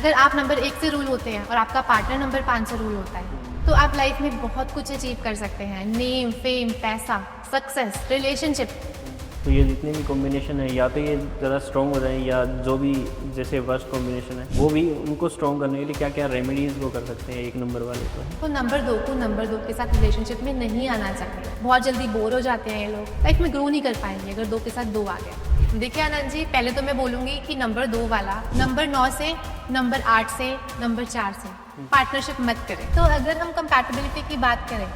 अगर आप नंबर 1 से रूल होते हैं और आपका पार्टनर नंबर 5 से रूल होता है, तो आप लाइफ में बहुत कुछ अचीव कर सकते हैं। नेम, फेम, पैसा, सक्सेस, रिलेशनशिप। तो ये जितने भी कॉम्बिनेशन है, या तो ये ज़्यादा स्ट्रॉन्ग हो जाए, या जो भी जैसे वर्स्ट कॉम्बिनेशन है वो भी, उनको स्ट्रॉन्ग करने के लिए क्या क्या रेमेडीज़ वो कर सकते हैं एक नंबर वाले को? तो नंबर 2 को नंबर 2 के साथ रिलेशनशिप में नहीं आना चाहिए। बहुत जल्दी बोर हो जाते हैं ये लोग, लाइफ में ग्रो नहीं कर पाएंगे अगर 2 के साथ 2 आ गया। देखिए आनंद जी, पहले तो मैं बोलूँगी कि नंबर 2 वाला नंबर 9 से, नंबर 8 से, नंबर 4 से पार्टनरशिप मत करें। तो अगर हम कंपैटिबिलिटी की बात करें,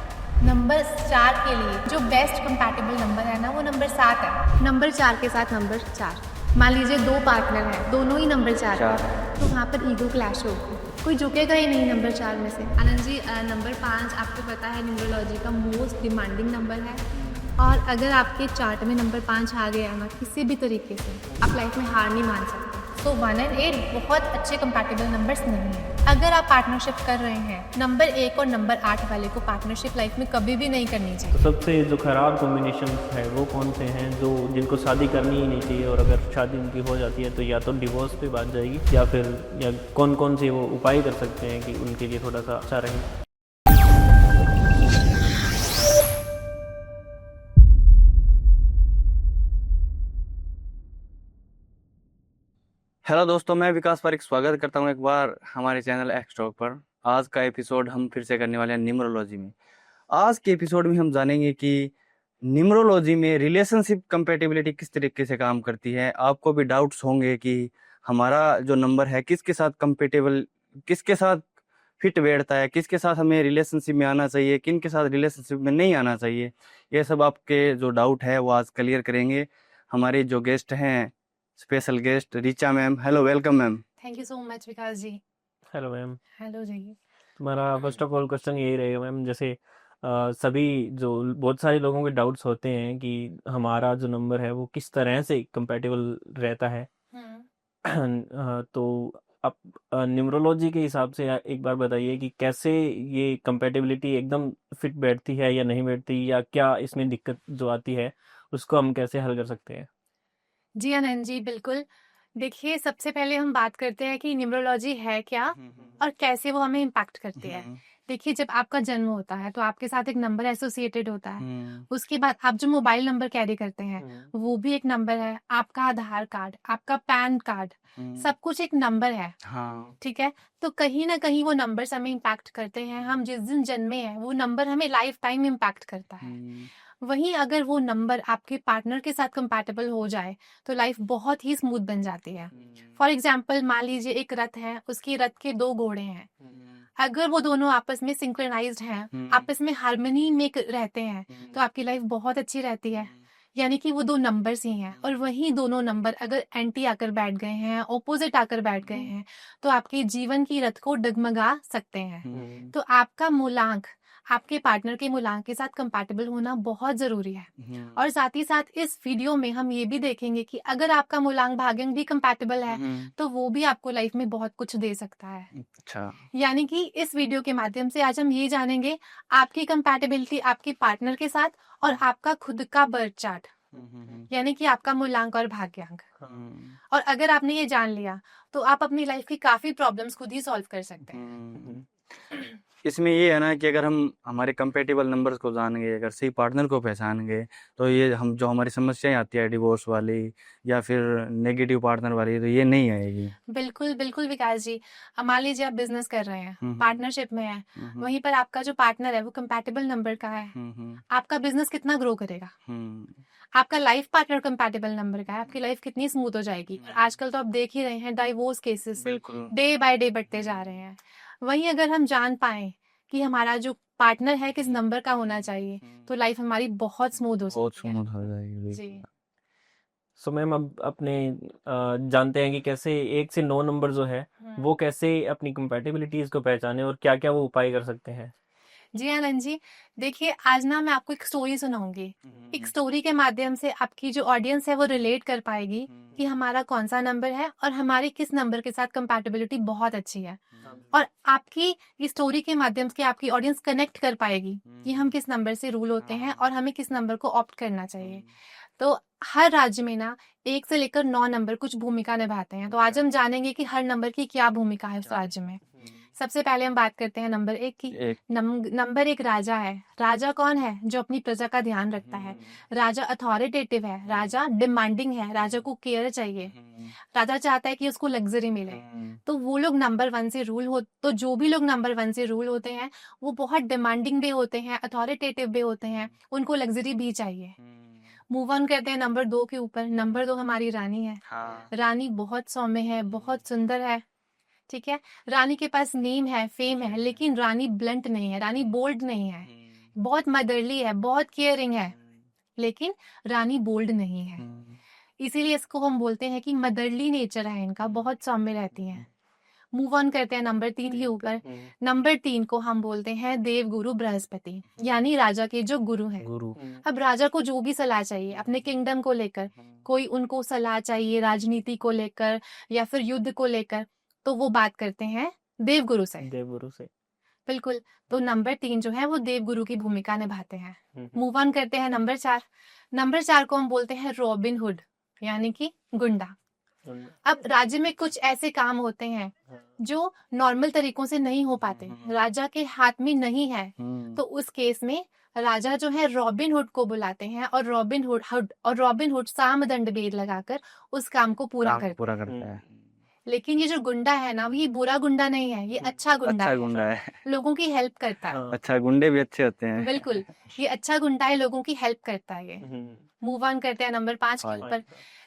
नंबर 4 के लिए जो बेस्ट कंपैटिबल नंबर है ना, वो नंबर 7 है। नंबर 4 के साथ नंबर 4, मान लीजिए 2 पार्टनर हैं, दोनों ही नंबर 4 है, तो वहाँ पर ईगो क्लैश होगी, कोई झुकेगा ही नहीं नंबर 4 में से। आनंद जी, नंबर 5 आपको पता है न्यूमरोलॉजी का मोस्ट डिमांडिंग नंबर है, और अगर आपके चार्ट में नंबर 5 आ गया ना किसी भी तरीके से, आप लाइफ में हार नहीं मान सकते। तो 1 और 8 बहुत अच्छे कंपैटिबल नंबर्स नहीं हैं। अगर आप पार्टनरशिप कर रहे हैं, नंबर 1 और नंबर 8 वाले को पार्टनरशिप लाइफ में कभी भी नहीं करनी चाहिए। तो सबसे जो ख़राब कॉम्बिनेशन है वो कौन से हैं, जो जिनको शादी करनी ही नहीं चाहिए, और अगर शादी उनकी हो जाती है तो या तो डिवोर्स पे बात जाएगी, या फिर या कौन कौन से वो उपाय कर सकते हैं कि उनके लिए थोड़ा सा अच्छा रहे? हेलो दोस्तों, मैं विकास पारिक स्वागत करता हूं एक बार हमारे चैनल एक्स टॉक पर। आज का एपिसोड हम फिर से करने वाले हैं न्यूमरोलॉजी में। आज के एपिसोड में हम जानेंगे कि न्यूमरोलॉजी में रिलेशनशिप कंपैटिबिलिटी किस तरीके से काम करती है। आपको भी डाउट्स होंगे कि हमारा जो नंबर है किसके साथ कंपेटेबल, किसके साथ फिट बैठता है, किसके साथ हमें रिलेशनशिप में आना चाहिए, किन के साथ रिलेशनशिप में नहीं आना चाहिए। ये सब आपके जो डाउट है वो आज क्लियर करेंगे हमारे जो गेस्ट हैं, special guest Richa ma'am. Hello, welcome ma'am. Thank you so much Vikas ji. Hello ma'am. Hello ji. तुम्हारा फर्स्ट ऑफ ऑल क्वेश्चन यही रहेगा मैम, जैसे सभी जो बहुत सारे लोगों के डाउट्स होते हैं कि हमारा जो नंबर है वो किस तरह से कंपैटिबल रहता है। तो आप न्यूमरोलॉजी के हिसाब से एक बार बताइए कि कैसे ये कंपैटिबिलिटी एकदम फिट बैठती है या नहीं बैठती, या क्या इसमें दिक्कत जो आती है उसको हम कैसे हल कर सकते हैं? जी आनंद जी, बिल्कुल। देखिए, सबसे पहले हम बात करते हैं कि न्यूमरोलॉजी है क्या और कैसे वो हमें इम्पैक्ट करती है। देखिए, जब आपका जन्म होता है तो आपके साथ एक नंबर एसोसिएटेड होता है। उसके बाद आप जो मोबाइल नंबर कैरी करते हैं वो भी एक नंबर है। आपका आधार कार्ड, आपका पैन कार्ड, सब कुछ एक नंबर है। हाँ। ठीक है? तो कहीं ना कहीं वो नंबर्स हमें इम्पैक्ट करते हैं। हम जिस दिन जन्मे हैं वो नंबर हमें लाइफ टाइम इम्पैक्ट करता है। वहीं अगर वो नंबर आपके पार्टनर के साथ कंपैटिबल हो जाए तो लाइफ बहुत ही स्मूथ बन जाती है। फॉर एग्जाम्पल, मान लीजिए एक रथ है, उसकी रथ के 2 घोड़े हैं। अगर वो दोनों आपस में सिंक्रोनाइज्ड हैं, आपस में हार्मनी में रहते हैं, तो आपकी लाइफ बहुत अच्छी रहती है। यानी कि वो 2 नंबर्स ही हैं, और वहीं दोनों नंबर अगर एंटी आकर बैठ गए हैं, ऑपोजिट आकर बैठ गए हैं, तो आपके जीवन की रथ को डगमगा सकते हैं। तो आपका मूलांक आपके पार्टनर के मूलांक के साथ कंपैटिबल होना बहुत जरूरी है। और साथ ही साथ इस वीडियो में हम ये भी देखेंगे कि अगर आपका मूलांक भाग्यांक भी कंपैटिबल है तो वो भी आपको लाइफ में बहुत कुछ दे सकता है। अच्छा। यानी कि इस वीडियो के माध्यम से आज हम ये जानेंगे आपकी कंपैटिबिलिटी आपके पार्टनर के साथ और आपका खुद का बर्थ चार्ट, यानी कि आपका मूलांक और भाग्यांक। और अगर आपने ये जान लिया तो आप अपनी लाइफ की काफी प्रॉब्लम्स खुद ही सॉल्व कर सकते हैं। इसमें ये है ना कि अगर हम हमारे कंपेटेबल नंबर्स को जान गए, अगर सही पार्टनर को पहचान गए, तो ये हम जो हमारी समस्याएं आती है डिवोर्स वाली या फिर नेगेटिव पार्टनर वाली, तो ये नहीं आएगी। बिल्कुल बिल्कुल विकास जी। अब मान लीजिए आप बिजनेस कर रहे हैं, पार्टनरशिप में है, वहीं पर आपका जो पार्टनर है वो कंपैटिबल नंबर का है, आपका बिजनेस कितना ग्रो करेगा। आपका लाइफ पार्टनर कंपैटिबल नंबर का है, आपकी लाइफ कितनी स्मूथ हो जाएगी। और आजकल तो आप देख ही रहे हैं divorce cases day by day बढ़ते जा रहे हैं। वहीं अगर हम जान पाए कि हमारा जो पार्टनर है किस नंबर का होना चाहिए, तो लाइफ हमारी बहुत स्मूथ हो बहुत सकती है। स्मूथ हो जाएगी। जी। सो मैम, अब अपने जानते हैं कि कैसे 1 से 9 नंबर जो है वो कैसे अपनी कंपैटिबिलिटीज को पहचाने और क्या क्या वो उपाय कर सकते हैं। जी आनंद जी, देखिए आज ना मैं आपको एक स्टोरी सुनाऊंगी। एक स्टोरी के माध्यम से आपकी जो ऑडियंस है वो रिलेट कर पाएगी कि हमारा कौन सा नंबर है और हमारी किस नंबर के साथ कंपैटिबिलिटी बहुत अच्छी है। और आपकी इस स्टोरी के माध्यम से आपकी ऑडियंस कनेक्ट कर पाएगी कि हम किस नंबर से रूल होते हैं और हमें किस नंबर को ऑप्ट करना चाहिए। तो हर राज्य में ना 1 से लेकर 9 नंबर कुछ भूमिका निभाते हैं। तो आज हम जानेंगे कि हर नंबर की क्या भूमिका है उस राज्य में। सबसे पहले हम बात करते हैं नंबर 1 की। एक नंबर 1 राजा है। राजा कौन है? जो अपनी प्रजा का ध्यान रखता है। राजा अथॉरिटेटिव है। राजा डिमांडिंग है। राजा को केयर चाहिए। राजा चाहता है कि उसको लग्जरी मिले। तो वो लोग नंबर 1 से रूल हो तो जो भी लोग नंबर 1 से रूल होते हैं वो बहुत डिमांडिंग भी होते हैं, अथॉरिटेटिव भी होते हैं, उनको लग्जरी भी चाहिए। मूव ऑन करते हैं नंबर 2 के ऊपर। नंबर 2 हमारी रानी है। हाँ रानी बहुत सौम्य है, बहुत सुंदर है। ठीक है, रानी के पास नेम है, फेम है, लेकिन रानी ब्लंट नहीं है, रानी बोल्ड नहीं है। बहुत मदरली है, बहुत केयरिंग है, लेकिन रानी बोल्ड नहीं है। इसीलिए इसको हम बोलते हैं कि मदरली नेचर है इनका, बहुत सौम्य रहती हैं। मूव ऑन करते हैं नंबर 3 के ऊपर। नंबर 3 को हम बोलते हैं देव गुरु बृहस्पति, यानी राजा के जो गुरु हैं। गुरु अब राजा को जो भी सलाह चाहिए अपने किंगडम को लेकर, कोई उनको सलाह चाहिए राजनीति को लेकर या फिर युद्ध को लेकर, तो वो बात करते हैं देवगुरु से। देवगुरु से। बिल्कुल। तो नंबर 3 जो है वो देवगुरु की भूमिका निभाते हैं। मूव ऑन करते हैं नंबर 4। नंबर 4 को हम बोलते हैं रॉबिन हुड, यानी कि गुंडा। अब राज्य में कुछ ऐसे काम होते हैं जो नॉर्मल तरीकों से नहीं हो पाते, राजा के हाथ में नहीं है, तो उस केस में राजा जो है रॉबिन हुड को बुलाते हैं और रॉबिन हुड साम दंड भेद लगाकर उस काम को पूरा पूरा करता है। लेकिन ये जो गुंडा है ना, ये बुरा गुंडा नहीं है, ये अच्छा गुंडा अच्छा है, गुंडा है। लोगों की हेल्प करता है। अच्छा गुंडे भी अच्छे होते हैं। बिल्कुल, ये अच्छा गुंडा है, लोगों की हेल्प करता है ये। मूव ऑन करते हैं नंबर 5 के ऊपर।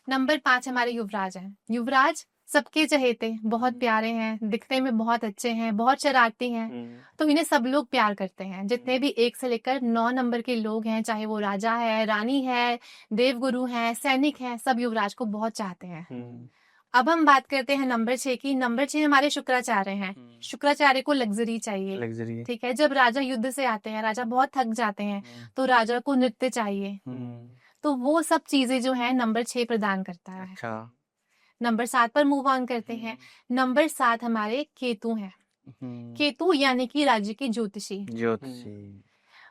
नंबर 5 हमारे युवराज हैं। युवराज सबके चहेते, बहुत प्यारे हैं, दिखने में बहुत अच्छे हैं, बहुत शरारती हैं, तो इन्हें सब लोग प्यार करते हैं। जितने भी 1 से लेकर 9 नंबर के लोग हैं, चाहे वो राजा है, रानी है, देवगुरु हैं, सैनिक हैं, सब युवराज को बहुत चाहते हैं। अब हम बात करते हैं नंबर 6 की। नंबर 6 हमारे शुक्राचार्य हैं। शुक्राचार्य को लग्जरी चाहिए। लग्जरी ठीक है, जब राजा युद्ध से आते हैं, राजा बहुत थक जाते हैं, तो राजा को नृत्य चाहिए। तो वो सब चीजें जो है नंबर 6 प्रदान करता है। अच्छा नंबर 7 पर मूव ऑन करते हैं। नंबर 7 हमारे केतु हैं। केतु यानी कि राज्य की ज्योतिषी। ज्योतिषी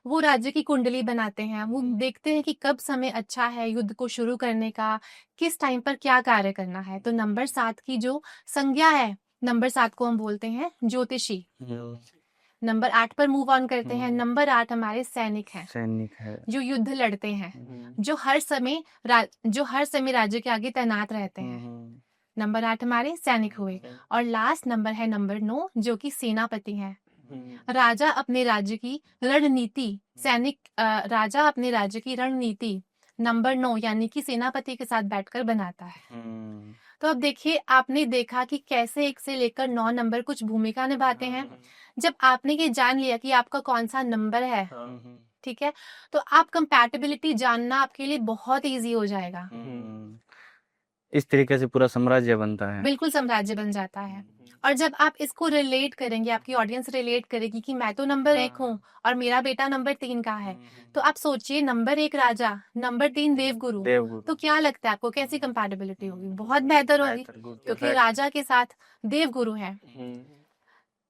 वो राज्य की कुंडली बनाते हैं। वो देखते हैं कि कब समय अच्छा है युद्ध को शुरू करने का, किस टाइम पर क्या कार्य करना है। तो नंबर 7 की जो संज्ञा है, नंबर 7 को हम बोलते हैं ज्योतिषी। नंबर 8 पर मूव ऑन करते हैं। नंबर 8 हमारे सैनिक हैं। सैनिक है। जो युद्ध लड़ते हैं, जो हर समय राज्य के आगे तैनात रहते हैं। नंबर 8 हमारे सैनिक हुए। और लास्ट नंबर है नंबर 9, जो कि सेनापति है। राजा अपने राज्य की रणनीति नंबर 9 यानी कि सेनापति के साथ बैठकर बनाता है। तो अब देखिए, आपने देखा कि कैसे 1 से लेकर 9 नंबर कुछ भूमिका निभाते हैं। जब आपने ये जान लिया कि आपका कौन सा नंबर है, ठीक है, तो आप कंपैटिबिलिटी जानना आपके लिए बहुत इजी हो जाएगा। इस तरीके से पूरा साम्राज्य बनता है। बिल्कुल साम्राज्य बन जाता है। और जब आप इसको रिलेट करेंगे, आपकी ऑडियंस रिलेट करेगी कि मैं तो नंबर 1 हूँ और मेरा बेटा नंबर 3 का है, तो आप सोचिए नंबर 1 राजा, नंबर 3 देवगुरु, तो क्या लगता है आपको कैसी कंपैटिबिलिटी होगी? बहुत बेहतर होगी, क्योंकि राजा के साथ देवगुरु है,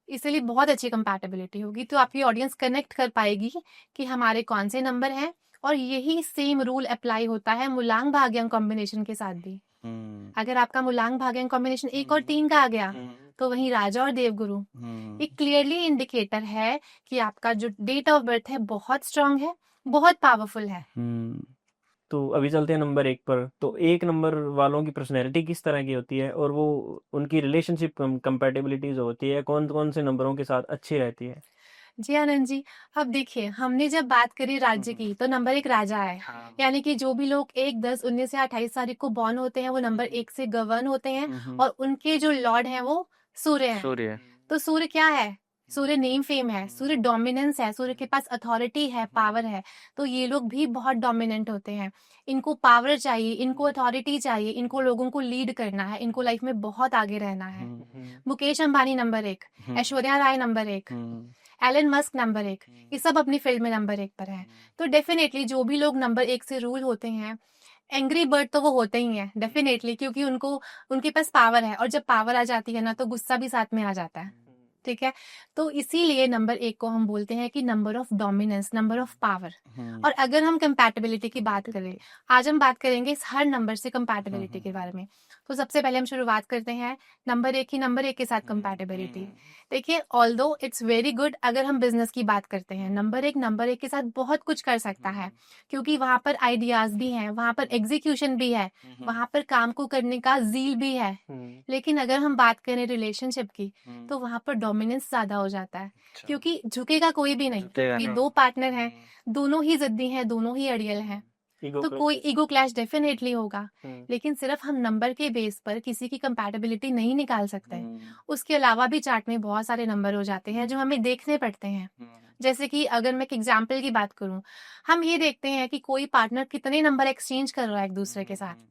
इसलिए बहुत अच्छी कंपैटिबिलिटी होगी। तो आपकी ऑडियंस कनेक्ट कर पाएगी कि हमारे कौन से नंबर हैं। और यही सेम रूल अप्लाई होता है मूलांक भाग्यांक कॉम्बिनेशन के साथ भी। अगर आपका मूलांक भाग्यांक कॉम्बिनेशन 1 और 3 का आ गया, तो वहीं राजा और देवगुरु एक क्लियरली इंडिकेटर है कि आपका जो डेट ऑफ बर्थ है बहुत स्ट्रांग है, बहुत पावरफुल है। तो अभी चलते हैं नंबर 1 पर। तो 1 नंबर वालों की पर्सनैलिटी किस तरह की होती है और वो उनकी रिलेशनशिप कंपैटिबिलिटी जो होती है कौन कौन से नंबरों के साथ अच्छी रहती है? जी आनंद जी, अब देखिए, हमने जब बात करी राज्य की, तो नंबर 1 राजा है। यानी कि जो भी लोग 1, 10, 19 या 28 तारीख को बॉर्न होते हैं वो नंबर 1 से गवर्न होते हैं। और उनके जो लॉर्ड हैं वो सूर्य हैं। तो सूर्य क्या है? सूर्य नेम फेम है, सूर्य डोमिनेंस है, सूर्य के पास अथॉरिटी है, पावर है। तो ये लोग भी बहुत डोमिनेंट होते हैं। इनको पावर चाहिए, इनको अथॉरिटी चाहिए, इनको लोगों को लीड करना है, इनको लाइफ में बहुत आगे रहना है। Mukesh Ambani number 1, Aishwarya Rai number 1, Elon Musk number 1, ये सब अपनी फील्ड में नंबर 1 पर है। तो डेफिनेटली जो भी लोग नंबर 1 से रूल होते हैं, एंग्री बर्ड तो वो होते ही हैं डेफिनेटली, क्योंकि उनके पास पावर है, और जब पावर आ जाती है ना तो गुस्सा भी साथ में आ जाता है। ठीक है, तो इसीलिए नंबर 1 को हम बोलते हैं कि number of dominance, number of power. और अगर हम कंपैटिबिलिटी की बात करें, आज हम बात करेंगे इस हर नंबर से कंपैटिबिलिटी के बारे में। तो सबसे पहले हम शुरुआत करते हैं नंबर 1 के साथ कंपैटिबिलिटी। देखिए, ऑल्दो इट्स वेरी गुड, अगर हम बिजनेस की बात करते हैं, नंबर 1 के साथ बहुत कुछ कर सकता है, क्योंकि वहां पर आइडियाज भी हैं, वहां पर एग्जीक्यूशन भी है, वहां पर काम को करने का जील भी है। लेकिन अगर हम बात करें रिलेशनशिप की, तो वहां पर डोमिनेंस ज्यादा हो जाता है, क्योंकि झुकेगा कोई भी नहीं। झुकेगा ये नहीं। दो पार्टनर हैं, दोनों ही जिद्दी हैं, दोनों ही अड़ियल हैं, तो कोई ईगो क्लैश डेफिनेटली होगा। लेकिन सिर्फ हम नंबर के बेस पर किसी की कंपैटिबिलिटी नहीं निकाल सकते। उसके अलावा भी चार्ट में बहुत सारे नंबर हो जाते हैं जो हमें देखने पड़ते हैं। जैसे कि अगर मैं एक एग्जाम्पल की बात करूं, हम ये देखते हैं कि कोई पार्टनर कितने नंबर एक्सचेंज कर रहा है एक दूसरे के साथ।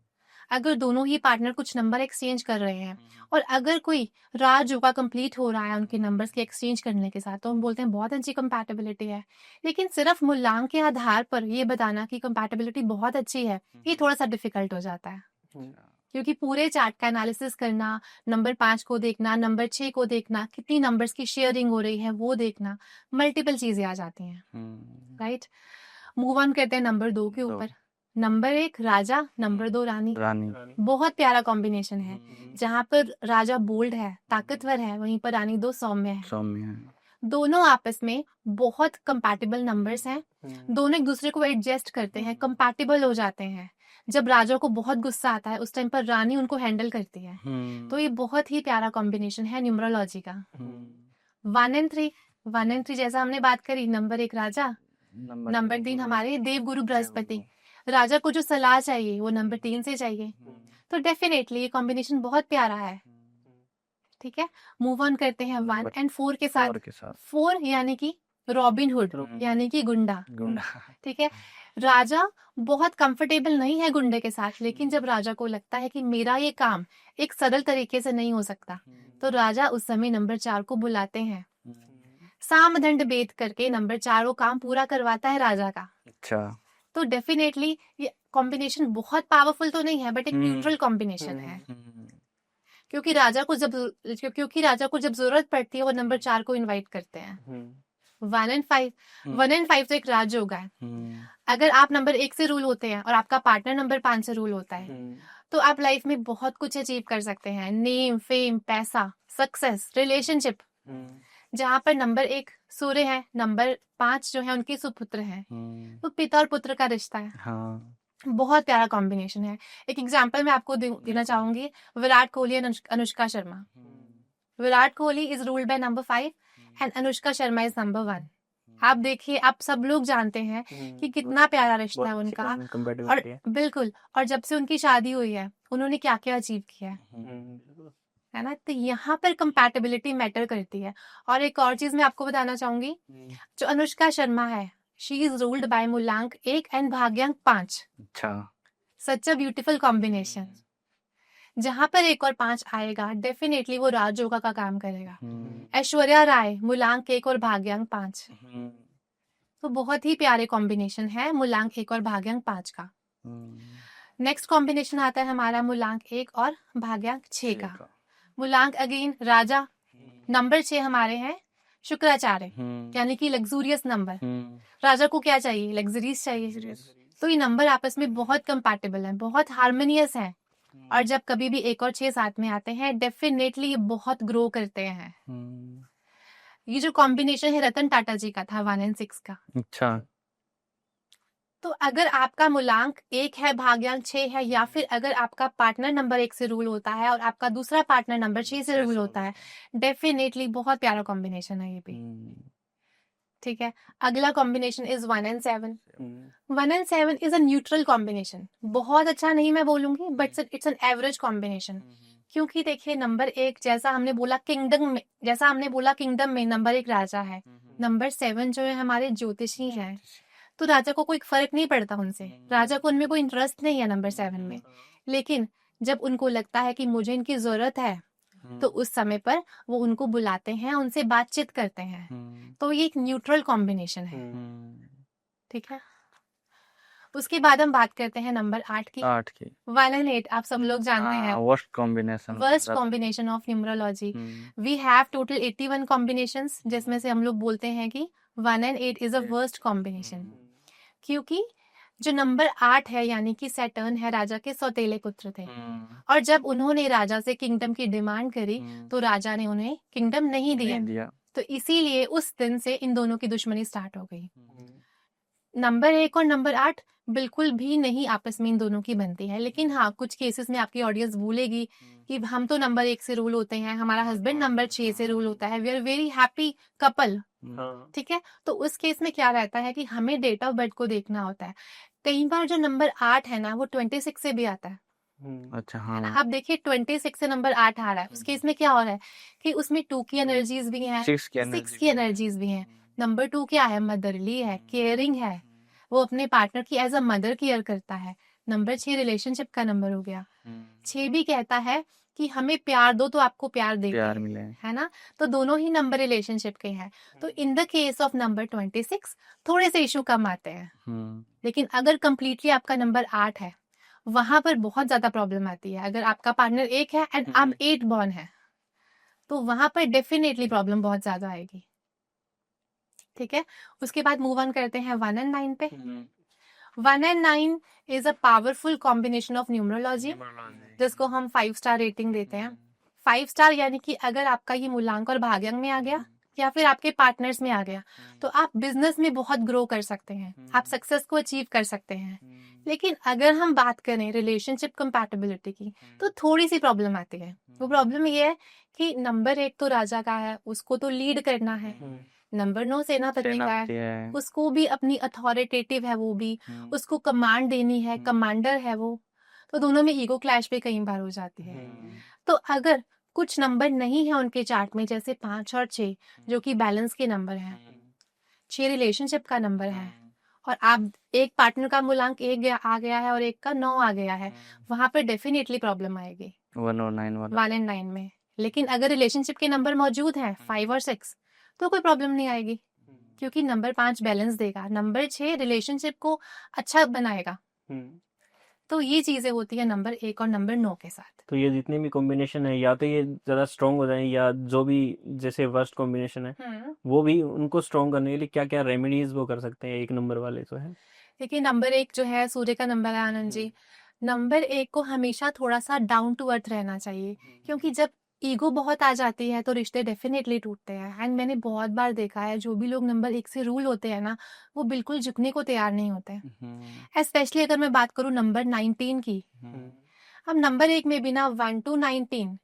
अगर दोनों ही पार्टनर कुछ नंबर एक्सचेंज कर रहे हैं, और अगर कोई राजयोगा कंप्लीट हो रहा है उनके नंबर्स के एक्सचेंज करने के साथ, तो हम बोलते हैं बहुत अच्छी कंपैटिबिलिटी है। लेकिन सिर्फ मूल्यांक के आधार पर ये बताना कि कंपैटिबिलिटी बहुत अच्छी है, ये थोड़ा सा डिफिकल्ट हो जाता है, क्योंकि पूरे चार्ट का एनालिसिस करना, नंबर 5 को देखना, नंबर 6 को देखना, कितनी नंबर्स की शेयरिंग हो रही है वो देखना, मल्टीपल चीजें आ जाती हैं। राइट, मूव ऑन करते हैं नंबर 2 के ऊपर। नंबर 1 राजा, नंबर 2 रानी। बहुत प्यारा कॉम्बिनेशन है, जहाँ पर राजा बोल्ड है, ताकतवर है, वहीं पर रानी 2 सौम्य है। दोनों आपस में बहुत कंपैटिबल नंबर्स हैं, दोनों एक दूसरे को एडजस्ट करते हैं, कंपैटिबल हो जाते हैं। जब राजा को बहुत गुस्सा आता है, उस टाइम पर रानी उनको हैंडल करती है। तो ये बहुत ही प्यारा कॉम्बिनेशन है न्यूमरोलॉजी का। 1 and 3 जैसा हमने बात करी, नंबर 1 राजा, नंबर 3 हमारे देवगुरु बृहस्पति। राजा को जो सलाह चाहिए वो नंबर 3 से चाहिए, तो डेफिनेटली ये कॉम्बिनेशन बहुत प्यारा है। ठीक है, मूव ऑन करते हैं 1 and 4 के साथ। 4 यानी कि रॉबिन हुड, यानी कि गुंडा। ठीक है, राजा बहुत कंफर्टेबल नहीं है गुंडे के साथ, लेकिन जब राजा को लगता है कि मेरा ये काम एक सरल तरीके से नहीं हो सकता, तो राजा उस समय नंबर 4 को बुलाते हैं। साम दंड भेद करके नंबर 4 वो काम पूरा करवाता है राजा का। अच्छा, तो डेफिनेटली ये कॉम्बिनेशन बहुत पावरफुल तो नहीं है, बट एक न्यूट्रल कॉम्बिनेशन है, क्योंकि राजा को जब जरूरत पड़ती है वो नंबर 4 को इनवाइट करते हैं। 1 and 5 तो एक राजयोग है। अगर आप नंबर 1 से रूल होते हैं और आपका पार्टनर नंबर 5 से रूल होता है, तो आप लाइफ में बहुत कुछ अचीव कर सकते हैं। नेम, फेम, पैसा, सक्सेस, रिलेशनशिप। जहाँ पर नंबर 1 सूर्य है, नंबर 5 जो है उनके सुपुत्र हैं, तो पिता और पुत्र का रिश्ता है। बहुत प्यारा कॉम्बिनेशन है। एक एग्जांपल मैं आपको देना चाहूंगी, Virat Kohli and Anushka Sharma. Virat Kohli is ruled by number 5 and Anushka Sharma is number 1। आप देखिए, आप सब लोग जानते हैं कि कितना प्यारा रिश्ता है उनका, और बिल्कुल, और जब से उनकी शादी हुई है उन्होंने क्या क्या अचीव किया है ना। तो यहाँ पर कंपैटिबिलिटी मैटर करती है। और एक और चीज मैं आपको बताना चाहूंगी, जो अनुष्का शर्मा है, शी इज रूल्ड बाय मूलांक 1 एंड भाग्यांक 5। अच्छा, सच अ ब्यूटीफुल कॉम्बिनेशन। जहां पर 1 और 5 आएगा, डेफिनेटली वो राजयोगा का काम करेगा। ऐश्वर्या राय, मूलांक 1 और भाग्यांक 5, तो बहुत ही प्यारे कॉम्बिनेशन है मूलांक 1 और भाग्यांक 5 का। नेक्स्ट कॉम्बिनेशन आता है हमारा मूलांक 1 और भाग्यांक 6 का। मूलांक अगेन राजा, नंबर 6 हमारे हैं शुक्राचार्य, यानी कि लग्जूरियस नंबर। राजा को क्या चाहिए? लग्जरीज चाहिए। तो ये नंबर आपस में बहुत कंपैटिबल है, बहुत हार्मोनियस है, और जब कभी भी 1 और 6 साथ में आते हैं, डेफिनेटली ये बहुत ग्रो करते हैं। ये जो कॉम्बिनेशन है रतन टाटा जी का था, 1 and 6 का। अच्छा, तो अगर आपका मूलांक 1 है, भाग्यांक 6 है, या फिर अगर आपका पार्टनर नंबर 1 से रूल होता है और आपका दूसरा पार्टनर नंबर 6 से रूल होता है, डेफिनेटली बहुत प्यारा कॉम्बिनेशन है ये भी। ठीक है, अगला combination is 1 and 7। 1 and 7 is a neutral combination. बहुत अच्छा नहीं मैं बोलूंगी, but it's an average combination. क्योंकि देखिए, नंबर 1 जैसा हमने बोला किंगडम में नंबर 1 राजा है, नंबर 7 जो है हमारे ज्योतिषी हैं, तो राजा को कोई फर्क नहीं पड़ता उनसे, राजा को उनमें कोई इंटरेस्ट नहीं है नंबर 7 में। लेकिन जब उनको लगता है कि मुझे इनकी जरूरत है, तो उस समय पर वो उनको बुलाते हैं, उनसे बातचीत करते हैं। तो ये एक न्यूट्रल कॉम्बिनेशन है, ठीक है। उसके बाद हम बात करते हैं नंबर 8 की। 8 की 1 and 8 आप सब लोग जानते हैं, worst combination worst combination of numerology. We have total 81 combinations, जिसमें से हम लोग बोलते हैं कि 1 and 8 is a worst combination, क्योंकि जो नंबर 8 है यानी कि सैटर्न है, राजा के सौतेले पुत्र थे, और जब उन्होंने राजा से किंगडम की डिमांड करी तो राजा ने उन्हें किंगडम नहीं दिया। तो इसीलिए उस दिन से इन दोनों की दुश्मनी स्टार्ट हो गई। नंबर 1 और नंबर 8 बिल्कुल भी नहीं आपस में इन दोनों की बनती है, लेकिन हाँ कुछ केसेस में आपकी ऑडियंस भूलेगी कि हम तो नंबर 1 से रूल होते हैं, हमारा हस्बैंड नंबर 6 से रूल होता है, we are very happy couple, ठीक है। तो उस केस में क्या रहता है कि हमें डेट ऑफ बर्थ को देखना होता है। कई बार जो नंबर 8 है ना वो 26 से भी आता है। अच्छा हाँ, आप देखिए 26 से नंबर 8 आ रहा है, उस केस में क्या हो रहा है कि उसमें 2 की एनर्जीज भी हैं, 6 की 6 की एनर्जीज भी हैं। नंबर 2 क्या है, मदरली है, केयरिंग है, वो अपने पार्टनर की एज अ मदर केयर करता है। नंबर 6 रिलेशनशिप का नंबर हो गया। 6 भी कहता है कि हमें प्यार दो तो आपको प्यार देंगे, प्यार मिले, है ना। तो दोनों ही नंबर रिलेशनशिप के हैं। तो in the case of number 26 थोड़े से इशू कम आते हैं, लेकिन अगर कंप्लीटली आपका नंबर 8 है वहां पर बहुत ज्यादा प्रॉब्लम आती है। अगर आपका पार्टनर 1 है एंड आप 8 बॉर्न है तो वहां पर डेफिनेटली प्रॉब्लम बहुत ज्यादा आएगी, ठीक है। उसके बाद मूव ऑन करते हैं 1 and 9 पे। 1 and 9 is a powerful combination of numerology, जिसको हम 5 स्टार रेटिंग देते हैं। 5 स्टार यानी कि अगर आपका ये मूलांक और भाग्यांक में आ गया या फिर आपके पार्टनर्स में आ गया तो आप बिजनेस में बहुत ग्रो कर सकते हैं, आप सक्सेस को अचीव कर सकते हैं। लेकिन अगर हम बात करें रिलेशनशिप कंपैटिबिलिटी की तो थोड़ी सी प्रॉब्लम आती है। वो प्रॉब्लम ये है कि नंबर 1 तो राजा का है, उसको तो लीड करना है। नंबर 9 सेनापति का है, उसको भी अपनी अथॉरिटेटिव है, वो भी उसको कमांड देनी है, कमांडर है वो। तो दोनों में ईगो क्लैश भी कई बार हो जाती है। तो अगर कुछ नंबर नहीं है उनके चार्ट में, जैसे 5 और 6 जो कि बैलेंस के नंबर हैं, 6 रिलेशनशिप का नंबर है, और आप एक पार्टनर का मूलांक 1 आ गया है और एक का 9 आ गया है, वहां पर डेफिनेटली प्रॉब्लम आएगी 1 और 9 वाला 1 and 9 में। लेकिन अगर रिलेशनशिप के नंबर मौजूद हैं 5 और 6 तो कोई प्रॉब्लम नहीं आएगी, क्योंकि नंबर 5 बैलेंस देगा, नंबर 6 रिलेशनशिप को अच्छा बनाएगा। तो ये चीजें होती है नंबर 1 और नंबर 9 के साथ। तो ये जितने भी कॉम्बिनेशन है या तो ये ज्यादा स्ट्रॉन्ग हो जाए, या जो भी जैसे वर्स्ट कॉम्बिनेशन है वो भी उनको स्ट्रॉन्ग करने के लिए क्या क्या रेमेडीज वो कर सकते हैं एक नंबर वाले जो है। देखिए नंबर 1 जो है सूर्य का नंबर है आनंद जी। नंबर 1 को हमेशा थोड़ा सा डाउन टू अर्थ रहना चाहिए, क्योंकि जब ईगो बहुत आ जाती है तो रिश्ते डेफिनेटली टूटते हैं। एंड मैंने बहुत बार देखा है जो भी लोग नंबर 1 से रूल होते हैं ना वो बिल्कुल झुकने को तैयार नहीं होते, स्पेशली अगर मैं बात करूँ नंबर 19 की। अब नंबर 1 में भी ना 1 to 19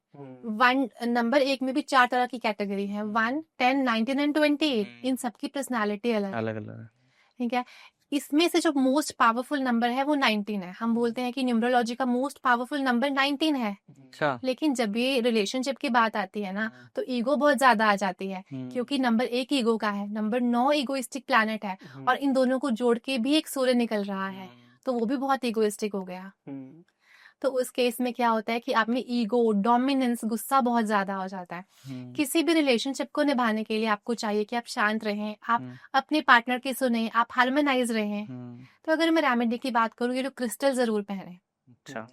नंबर 1 में भी 4 तरह की कैटेगरी है, 1, 10, 19 एंड 28। इन सबकी पर्सनालिटी अलग अलग है, ठीक है। इसमें से जो मोस्ट पावरफुल नंबर है वो 19 है। हम बोलते हैं कि न्यूमरोलॉजी का मोस्ट पावरफुल नंबर 19 है। अच्छा, लेकिन जब ये रिलेशनशिप की बात आती है ना तो ईगो बहुत ज्यादा आ जाती है, क्योंकि नंबर 1 ईगो का है, नंबर 9 ईगोइस्टिक प्लैनेट है, और इन दोनों को जोड़ के भी एक सूर्य निकल रहा है, तो वो भी बहुत ईगोइस्टिक हो गया। तो उस केस में क्या होता है कि आप में ईगो, डोमिनेंस, गुस्सा बहुत ज्यादा हो जाता है। किसी भी रिलेशनशिप को निभाने के लिए आपको चाहिए कि आप शांत रहें, आप अपने पार्टनर की सुने, आप हार्मोनाइज रहें। तो अगर मैं रेमेडी की बात करूँ, ये लोग क्रिस्टल जरूर पहने। अच्छा,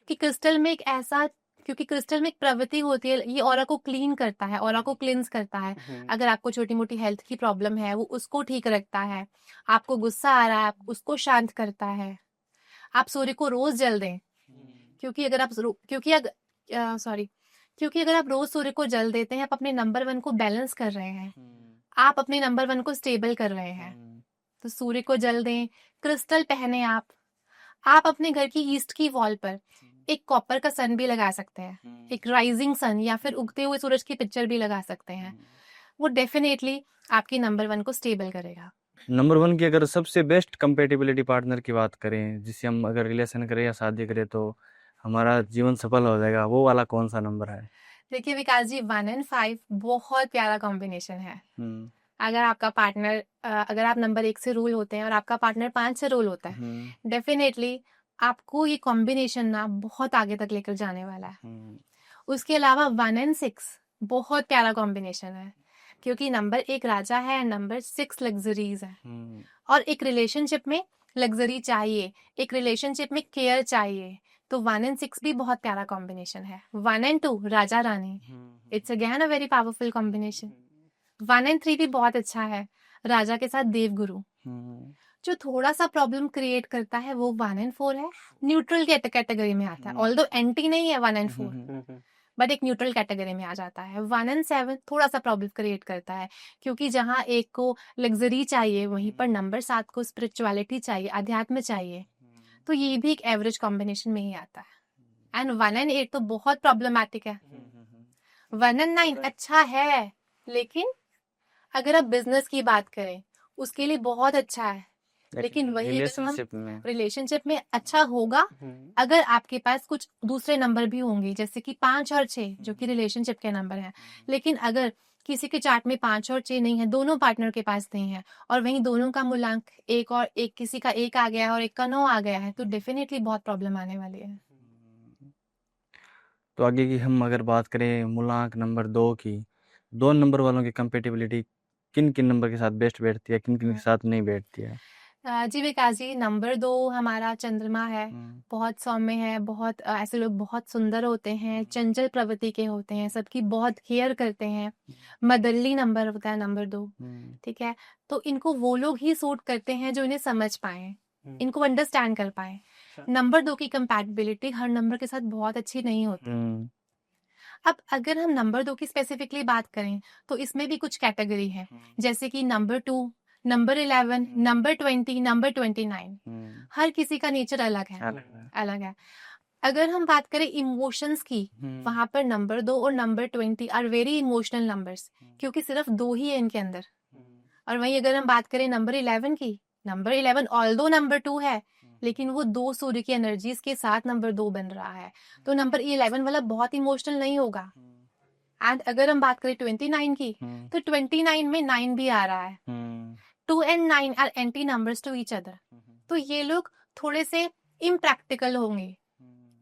कि क्रिस्टल में एक ऐसा, क्योंकि क्रिस्टल में एक प्रवृत्ति होती है, ये ऑरा को क्लीन करता है, ऑरा को क्लींस करता है। अगर आपको छोटी मोटी हेल्थ की प्रॉब्लम है वो उसको ठीक रखता है, आपको गुस्सा आ रहा है उसको शांत करता है। आप सूर्य को रोज जल दें, क्योंकि अगर आप क्योंकि अगर आप रोज सूर्य को जल देते हैं आप अपने नंबर 1 को बैलेंस कर रहे हैं, आप अपने नंबर 1 को स्टेबल कर रहे हैं। तो सूर्य को जल दें, क्रिस्टल पहने आप अपने घर की ईस्ट की वॉल पर एक कॉपर का सन भी लगा सकते हैं, एक राइजिंग सन या फिर उगते हुए सूरज की पिक्चर भी लगा सकते हैं। वो डेफिनेटली आपकी नंबर 1 को स्टेबल करेगा। नंबर 1 की अगर सबसे बेस्ट कंपेटिबिलिटी पार्टनर की बात करें, जिससे हम अगर रिलेशन करें या शादी करें तो हमारा जीवन सफल हो जाएगा, वो वाला कौन सा नंबर है? देखिए विकास जी 1 and 5 बहुत प्यारा कॉम्बिनेशन है। अगर आपका पार्टनर अगर आप नंबर 1 से रूल होते हैं और आपका पार्टनर 5 से रूल होता है, डेफिनेटली आपको ये कॉम्बिनेशन ना बहुत आगे तक लेकर जाने वाला है। उसके अलावा 1 एंड 6 बहुत प्यारा कॉम्बिनेशन है, क्योंकि नंबर 1 राजा है, नंबर 6 लग्जरीज है। और एक रिलेशनशिप में लग्जरी चाहिए, एक रिलेशनशिप में केयर चाहिए, तो 1 एंड 6 भी बहुत प्यारा कॉम्बिनेशन है। 1 and 2 Raja Rani, it's again a very powerful combination. 1 and 3 भी बहुत अच्छा है, राजा के साथ देवगुरु। जो थोड़ा सा प्रॉब्लम क्रिएट करता है वो 1 एंड 4 है, न्यूट्रल कैटेगरी में आता है, ऑल्दो एंटी नहीं है 1 एंड 4, बट एक न्यूट्रल कैटेगरी में आ जाता है। 1 एंड 7 थोड़ा सा प्रॉब्लम क्रिएट करता है, क्योंकि जहाँ एक को लग्जरी चाहिए वहीं पर नंबर 7 को स्पिरिचुअलिटी चाहिए, अध्यात्म चाहिए, तो ये भी एक एवरेज कॉम्बिनेशन में ही आता है। एंड 1 एंड 8 तो बहुत प्रॉब्लमैटिक है। 1 एंड 9 अच्छा है, लेकिन अगर आप बिजनेस की बात करें उसके लिए बहुत अच्छा है, लेकिन वही रिलेशनशिप में अच्छा होगा अगर आपके पास कुछ दूसरे नंबर भी होंगे, जैसे कि 5 और 6 जो कि रिलेशनशिप के नंबर हैं। लेकिन अगर किसी के चार्ट में 5 और 6 नहीं है, दोनों पार्टनर के पास नहीं है, और वहीं दोनों का मूलांक एक और एक, किसी का 1 आ गया है और एक का 9 आ गया है, तो डेफिनेटली बहुत प्रॉब्लम आने वाली है। तो आगे की हम अगर बात करें मूलांक नंबर 2 की, 2 नंबर वालों की कंपेटिबिलिटी किन किन नंबर के साथ बेस्ट बैठती है, किन किन के साथ नहीं बैठती है? जी विकास जी, नंबर 2 हमारा चंद्रमा है, बहुत सौम्य है, बहुत ऐसे लोग बहुत सुंदर होते हैं, चंचल प्रवृत्ति के होते हैं, सबकी बहुत केयर करते हैं, मदरली नंबर होता है नंबर 2, ठीक है। तो इनको वो लोग ही सूट करते हैं जो इन्हें समझ पाए, इनको अंडरस्टैंड कर पाए। नंबर 2 की कंपैटिबिलिटी हर नंबर के साथ बहुत अच्छी नहीं होती। अब अगर हम नंबर 2 की स्पेसिफिकली बात करें तो इसमें भी कुछ कैटेगरी है, जैसे कि नंबर 2, नंबर 11, नंबर 20, नंबर 29। हर किसी का नेचर अलग है। अगर हम बात करें इमोशंस की, वहां पर नंबर 2 और number 20 are very emotional numbers, क्योंकि सिर्फ 2 ही है इनके अंदर। और वहीं अगर हम बात करें नंबर 11 की, नंबर 11 ऑल्दो नंबर 2 है, लेकिन वो 2 सूर्य की एनर्जीज के साथ नंबर 2 बन रहा है, तो नंबर 11 वाला बहुत इमोशनल नहीं होगा। एंड अगर हम बात करें 29 की, तो 29 में 9 भी आ रहा है। 2 and 9 are anti numbers to each other, तो ये लोग थोड़े से इम्प्रैक्टिकल होंगे,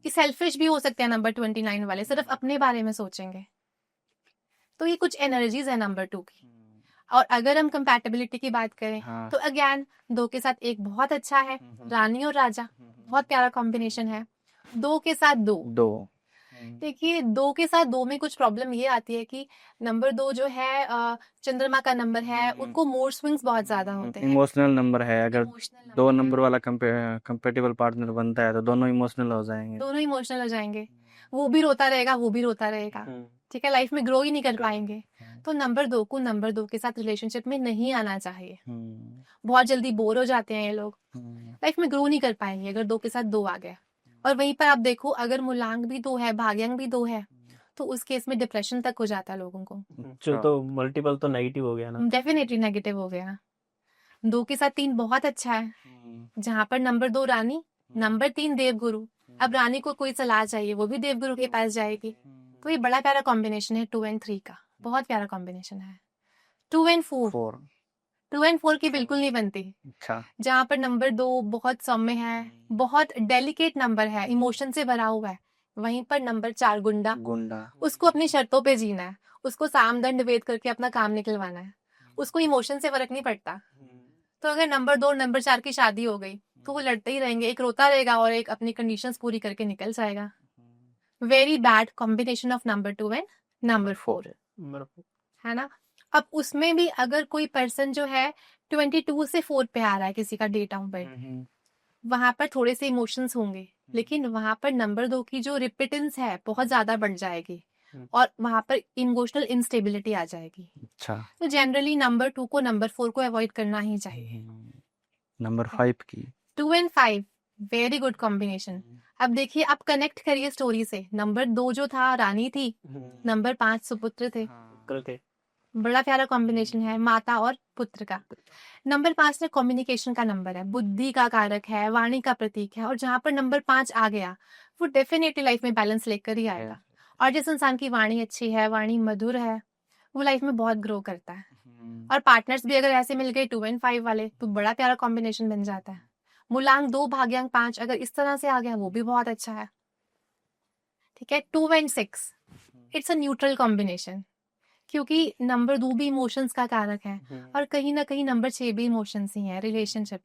सेल्फिश भी हो सकते हैं नंबर 29 वाले, सिर्फ अपने बारे में सोचेंगे। तो ये कुछ एनर्जीज है नंबर 2 की। और अगर हम कंपैटिबिलिटी की बात करें, तो अगेन 2 के साथ 1 बहुत अच्छा है, रानी और राजा, बहुत प्यारा कॉम्बिनेशन है। 2 के साथ 2 देखिए, 2 के साथ 2 में कुछ प्रॉब्लम ये आती है कि नंबर 2 जो है चंद्रमा का नंबर है, उनको मूड स्विंग्स बहुत ज्यादा होते हैं, इमोशनल नंबर है। अगर 2 नंबर वाला कंपेटिबल पार्टनर बनता है तो दोनों इमोशनल हो जाएंगे, वो भी रोता रहेगा, ठीक है, लाइफ में ग्रो ही नहीं कर पाएंगे। तो नंबर 2 को नंबर 2 के साथ रिलेशनशिप में नहीं आना चाहिए। बहुत जल्दी बोर हो जाते हैं ये लोग, लाइफ में ग्रो नहीं कर पाएंगे अगर 2 के साथ 2 आ गया। और वहीं पर आप देखो, अगर मूलांक भी 2 है, भाग्यांक भी 2 है, तो उस केस में डिप्रेशन तक हो जाता है लोगों को। तो मल्टीपल तो नेगेटिव हो गया ना? डेफिनेटली नेगेटिव हो गया। 2 के साथ 3 बहुत अच्छा है, जहां पर नंबर 2 रानी, नंबर 3 देवगुरु। अब रानी को कोई सलाह चाहिए, वो भी देवगुरु के पास जाएगी, तो ये बड़ा प्यारा कॉम्बिनेशन है 2 एंड 3 का, बहुत प्यारा कॉम्बिनेशन है। 2 एंड 4 की बिल्कुल नहीं बनती, जहाँ पर नंबर 2 बहुत सौम्य है, बहुत डेलिकेट नंबर है, इमोशन से भरा हुआ है, वहीं पर नंबर 4 गुंडा, उसको अपनी शर्तों पे जीना है, उसको सामदंड वेद करके अपना काम निकलवाना है, उसको इमोशन से फर्क नहीं पड़ता। तो अगर नंबर 2 और नंबर 4 की शादी हो गई तो वो लड़ते ही रहेंगे, एक रोता रहेगा और एक अपनी कंडीशंस पूरी करके निकल जाएगा। Very bad combination of number 2 and number 4, है ना। अब उसमें भी अगर कोई पर्सन जो है 22 से 4 पे आ रहा है, किसी का डेट ऑफ बर्थ, वहां पर थोड़े से इमोशंस होंगे, लेकिन वहां पर नंबर 2 की जो रिपिटेंस है बहुत ज्यादा बढ़ जाएगी और वहां पर इमोशनल इंस्टेबिलिटी आ जाएगी। तो जनरली नंबर 2 को नंबर 4 को अवॉइड करना ही चाहिए। नंबर 5 की, 2 एंड 5 वेरी गुड कॉम्बिनेशन। अब देखिए, आप कनेक्ट करिए स्टोरी से, नंबर 2 जो था रानी थी, नंबर 5 सुपुत्र थे, बड़ा प्यारा कॉम्बिनेशन है माता और पुत्र का। नंबर 5 में कम्युनिकेशन का नंबर है, बुद्धि का कारक है, वाणी का प्रतीक है, और जहां पर नंबर 5 आ गया वो डेफिनेटली लाइफ में बैलेंस लेकर ही आएगा। और जिस इंसान की वाणी अच्छी है, वाणी मधुर है, वो लाइफ में बहुत ग्रो करता है। और पार्टनर्स भी अगर ऐसे मिल गए 2 एंड 5 वाले, तो बड़ा प्यारा कॉम्बिनेशन बन जाता है। मूलांक 2, भाग्यांक 5 अगर इस तरह से आ गया वो भी बहुत अच्छा है, ठीक है। 2 and 6 it's a neutral combination, क्योंकि नंबर 2 भी इमोशंस का कारक है और कहीं ना कहीं नंबर 6 भी इमोशंस ही है, रिलेशनशिप।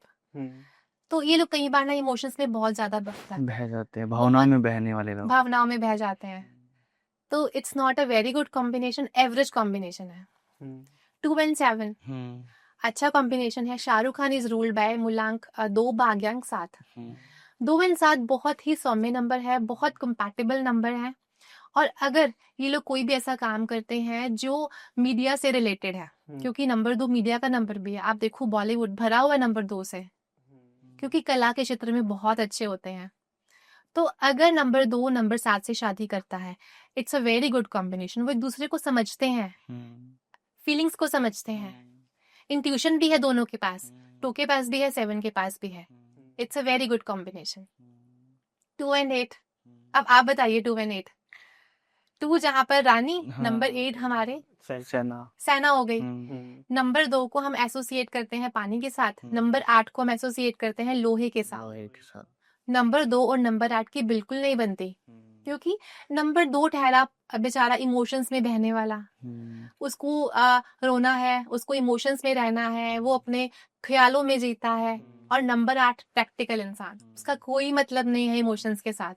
तो ये लोग कई बार ना इमोशंस में बहुत ज्यादा बह जाते हैं, भावनाओं में बहने वाले लोग। भावनाओं में बह जाते हैं। तो it's not a very good combination, average combination है। 2 and 7 अच्छा कॉम्बिनेशन है। Shahrukh Khan is ruled by मूलांक 2 भाग्यांक 7। 2 and 7 बहुत ही सौम्य नंबर है, बहुत कंपैटिबल नंबर है। और अगर ये लोग कोई भी ऐसा काम करते हैं जो मीडिया से रिलेटेड है, क्योंकि नंबर 2 मीडिया का नंबर भी है, आप देखो बॉलीवुड भरा हुआ है नंबर 2 से, क्योंकि कला के क्षेत्र में बहुत अच्छे होते हैं। तो अगर नंबर 2 नंबर 7 से शादी करता है, it's a very good combination. वो एक दूसरे को समझते हैं, फीलिंग्स को समझते हैं, इंट्यूशन भी है दोनों के पास, 2 के पास भी है, 7 के पास भी है। It's a very good combination. 2 and 8, अब आप बताइए 2 and 8। 2 जहां पर रानी, नंबर 8 हमारे सेना हो गई। नंबर 2 को हम एसोसिएट करते हैं पानी के साथ, नंबर 8 को हम एसोसिएट करते हैं लोहे के साथ। नंबर 2 और नंबर 8 की बिल्कुल नहीं बनती, क्योंकि नंबर 2 ठहरा बेचारा इमोशंस में बहने वाला, उसको रोना है, उसको इमोशंस में रहना है, वो अपने ख्यालों में जीता है। और नंबर 8 प्रैक्टिकल इंसान, उसका कोई मतलब नहीं है इमोशंस के साथ।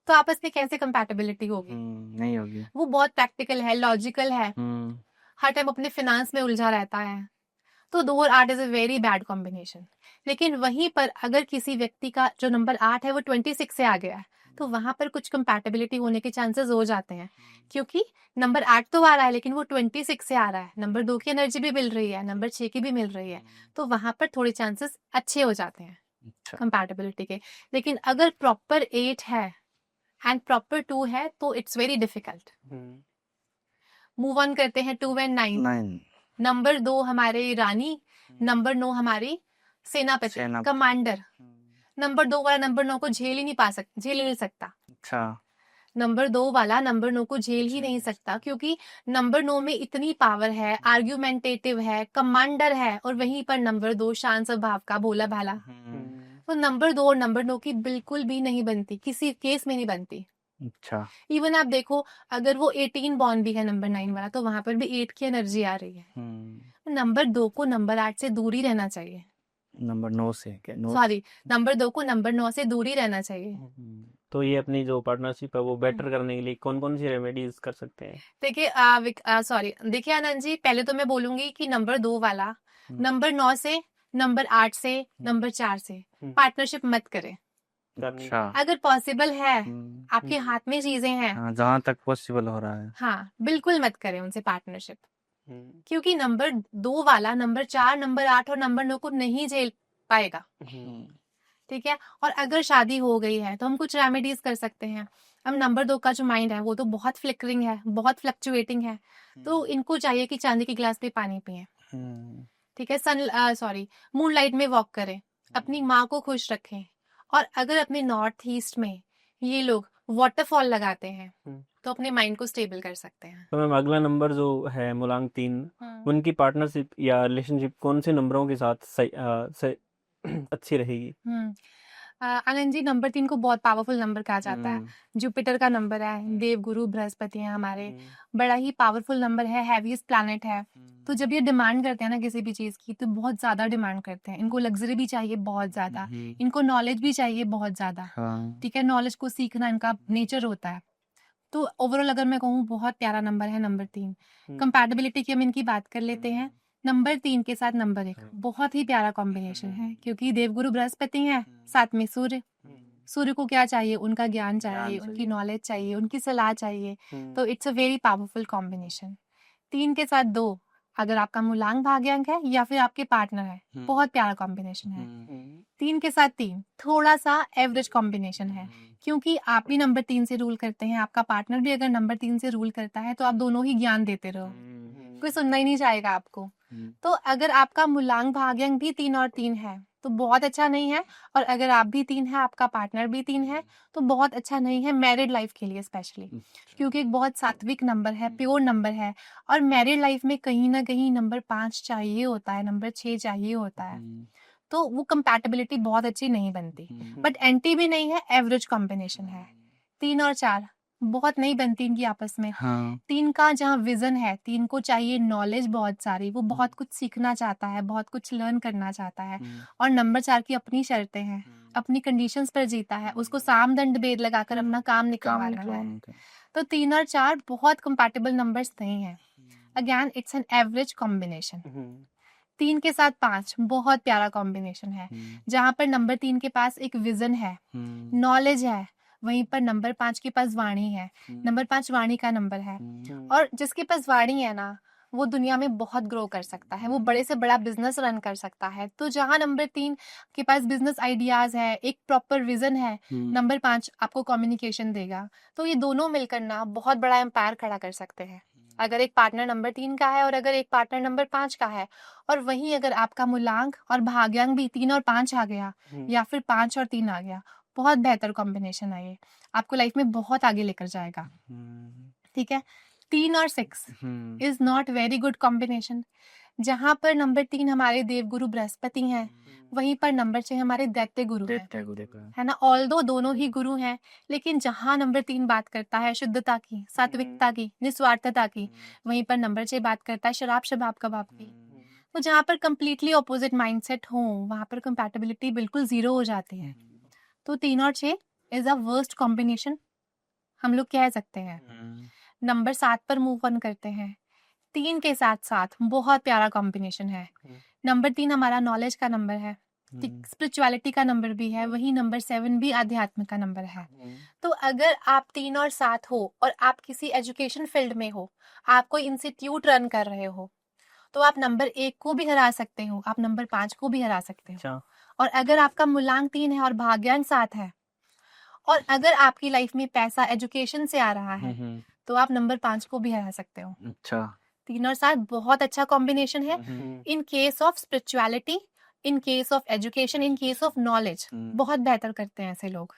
तो आपस में कैसे कंपैटिबिलिटी होगी? नहीं होगी। वो बहुत प्रैक्टिकल है, लॉजिकल है, हर टाइम अपने फिनांस में उलझा रहता है। तो 2 और 8 is a very bad combination. लेकिन वहीं पर अगर किसी व्यक्ति का जो नंबर 8 है वो 26 से आ गया है, तो वहां पर कुछ कंपैटिबिलिटी होने के चांसेस हो जाते हैं, क्योंकि नंबर 8 तो आ रहा है लेकिन वो 26 से आ रहा है, नंबर 2 की एनर्जी भी मिल रही है, नंबर 6 की भी मिल रही है, तो वहां पर थोड़े चांसेस अच्छे हो जाते हैं कंपैटिबिलिटी के। लेकिन अगर प्रॉपर 8 है एंड प्रॉपर 2 है तो it's very difficult. Move on करते हैं 2 and 9। नंबर 2 हमारे रानी, नंबर 9 हमारी सेनापति, कमांडर। नंबर 2 वाला नंबर 9 को झेल ही नहीं सकता। अच्छा। नंबर 2 वाला नंबर 9 को झेल ही नहीं सकता, क्योंकि नंबर 9 में इतनी पावर है, आर्ग्यूमेंटेटिव है, कमांडर है, और वहीं पर नंबर 2 शांत स्वभाव का, भोला भाला। तो नंबर 2 और नंबर 9 की बिल्कुल भी नहीं बनती, किसी केस में नहीं बनती। अच्छा। इवन आप देखो, अगर वो 18 बॉर्न भी है नंबर 9 वाला, तो वहां पर भी 8 की एनर्जी आ रही है। नंबर 2 को नंबर 8 से दूर ही रहना चाहिए। नंबर 9 से सॉरी, नंबर 2 को नंबर 9 से दूर ही रहना चाहिए। तो ये अपनी जो पार्टनरशिप है वो बेटर करने के लिए कौन कौन सी रेमेडीज कर सकते हैं? देखिए देखिए आनंद जी, पहले तो मैं बोलूंगी कि नंबर 2 वाला नंबर 9 से, नंबर 8 से, नंबर 4 से पार्टनरशिप मत करें। अच्छा। अगर पॉसिबल है, आपके हाथ में चीजें हैं, जहां तक पॉसिबल हो रहा है, हाँ बिल्कुल मत करें उनसे पार्टनरशिप, क्योंकि नंबर 2 वाला नंबर 4, नंबर 8 और नंबर 9 को नहीं झेल पाएगा। ठीक है। और अगर शादी हो गई है तो हम कुछ रेमेडीज कर सकते हैं। अब नंबर 2 का जो माइंड है वो तो बहुत फ्लिकरिंग है, बहुत फ्लक्चुएटिंग है, तो इनको चाहिए कि चांदी के गिलास पे पानी पिए। ठीक है। मून लाइट में वॉक करें, अपनी माँ को खुश रखें। और अगर अपने नॉर्थ ईस्ट में ये लोग वाटरफॉल लगाते हैं तो अपने माइंड को स्टेबल कर सकते हैं। तो मैम अगला नंबर जो है मूलांक 3, उनकी पार्टनरशिप या रिलेशनशिप कौन से नंबरों के साथ अच्छी रहेगी? आनंद जी, नंबर 3 को बहुत पावरफुल नंबर कहा जाता है। जुपिटर का नंबर है, देव गुरु बृहस्पति है हमारे, बड़ा ही पावरफुल नंबर है, हैवीएस्ट प्लैनेट है। तो जब ये डिमांड करते हैं ना किसी भी चीज की, तो बहुत ज्यादा डिमांड करते हैं। इनको लग्जरी भी चाहिए बहुत ज्यादा, इनको नॉलेज भी चाहिए बहुत ज्यादा। ठीक है, नॉलेज को सीखना इनका नेचर होता है। तो ओवरऑल अगर मैं कहूँ, बहुत प्यारा नंबर है नंबर 3। कंपैटिबिलिटी की हम इनकी बात कर लेते हैं। नंबर 3 के साथ नंबर 1 बहुत ही प्यारा कॉम्बिनेशन है, क्योंकि देवगुरु बृहस्पति हैं, साथ में सूर्य। सूर्य को क्या चाहिए? उनका ज्ञान चाहिए, उनकी नॉलेज चाहिए, उनकी सलाह चाहिए। तो it's a very powerful combination. 3 के साथ 2, अगर आपका मूलांक भाग्यांक है या फिर आपके पार्टनर है, बहुत प्यारा कॉम्बिनेशन है। 3 के साथ 3 थोड़ा सा एवरेज कॉम्बिनेशन है, क्योंकि आप भी नंबर 3 से रूल करते हैं, आपका पार्टनर भी अगर नंबर 3 से रूल करता है, तो आप दोनों ही ज्ञान देते रहो, कोई सुनना ही नहीं चाहेगा आपको। तो अगर आपका मूलांक भाग्यांक भी 3 और 3 है तो बहुत अच्छा नहीं है, और अगर आप भी 3 है, आपका पार्टनर भी 3 है, तो बहुत अच्छा नहीं है मैरिड लाइफ के लिए स्पेशली, क्योंकि एक बहुत सात्विक नंबर है, प्योर नंबर है। और मैरिड लाइफ में कहीं ना कहीं नंबर 5 चाहिए होता है, नंबर 6 चाहिए होता है, तो वो कंपैटिबिलिटी बहुत अच्छी नहीं बनती। बट एंटी भी नहीं है, एवरेज कॉम्बिनेशन है। 3 और 4 बहुत नहीं बनती इनकी आपस में। हाँ 3 का जहाँ विजन है, 3 को चाहिए नॉलेज बहुत सारी, वो बहुत कुछ सीखना चाहता है, बहुत कुछ लर्न करना चाहता है। और नंबर 4 की अपनी शर्तें हैं, अपनी कंडीशंस पर जीता है, उसको साम दंड भेद लगाकर अपना काम काम निकलवाना है। निकलवाना था। तो 3 और 4 बहुत कंपैटिबल नंबर्स नहीं है। Again it's an average combination. 3 के साथ 5 बहुत प्यारा कॉम्बिनेशन है, जहाँ पर नंबर 3 के पास एक विजन है, नॉलेज है, वहीं पर नंबर 5 के पास वाणी है। नंबर 5 वाणी का नंबर है, और जिसके पास वाणी है ना, वो दुनिया में बहुत ग्रो कर सकता है, वो बड़े से बड़ा बिजनेस रन कर सकता है। तो जहाँ नंबर 3 के पास बिजनेस आइडियाज है, एक प्रॉपर विजन है, नंबर 5 आपको कम्युनिकेशन देगा। तो ये दोनों मिलकर ना बहुत बड़ा एम्पायर खड़ा कर सकते हैं। अगर एक पार्टनर नंबर 3 का है और अगर एक पार्टनर नंबर 5 का है, और वहीं अगर आपका मूलांक और भाग्यांक भी 3 और 5 आ गया, या फिर 5 और 3 आ गया, बहुत बेहतर कॉम्बिनेशन है ये, आपको लाइफ में बहुत आगे लेकर जाएगा। ठीक है। 3 और 6 is not very good combination. जहां पर नंबर 3 हमारे देवगुरु बृहस्पति हैं, वहीं पर नंबर 6 हमारे दैत्य गुरु हैं, दैत्य गुरु का। है ना। ऑल्दो दोनों ही गुरु हैं, लेकिन जहां नंबर 3 बात करता है शुद्धता की, सात्विकता की, निस्वार्थता की, वहीं पर नंबर 6 बात करता है शराब शबाब कबाब की। तो जहां पर कंप्लीटली ऑपोजिट माइंडसेट हो, वहां पर कंपैटिबिलिटी बिल्कुल जीरो हो जाती है। तो 3 और 6 इज अ वर्स्ट कॉम्बिनेशन, हम लोग कह सकते हैं। नंबर 7 पर मूव ऑन करते हैं। 3 के साथ 7 बहुत प्यारा कॉम्बिनेशन है। नंबर 3 हमारा नॉलेज का नंबर है, स्पिरिचुअलिटी का नंबर भी है, वही नंबर 7 भी आध्यात्म का नंबर है। तो अगर आप 3 और 7 हो और आप किसी एजुकेशन फील्ड में हो, आप कोई इंस्टीट्यूट रन कर रहे हो, तो आप नंबर 1 को भी हरा सकते हो, आप नंबर 5 को भी हरा सकते हो। अच्छा। और अगर आपका मूलांक 3 है और भाग्यांक 7 है, और अगर आपकी लाइफ में पैसा एजुकेशन से आ रहा है, तो आप नंबर 5 को भी हरा सकते हो। अच्छा 3 और 7 बहुत अच्छा कॉम्बिनेशन है in case of spirituality, in case of education, in case of knowledge, बहुत बेहतर करते हैं ऐसे लोग।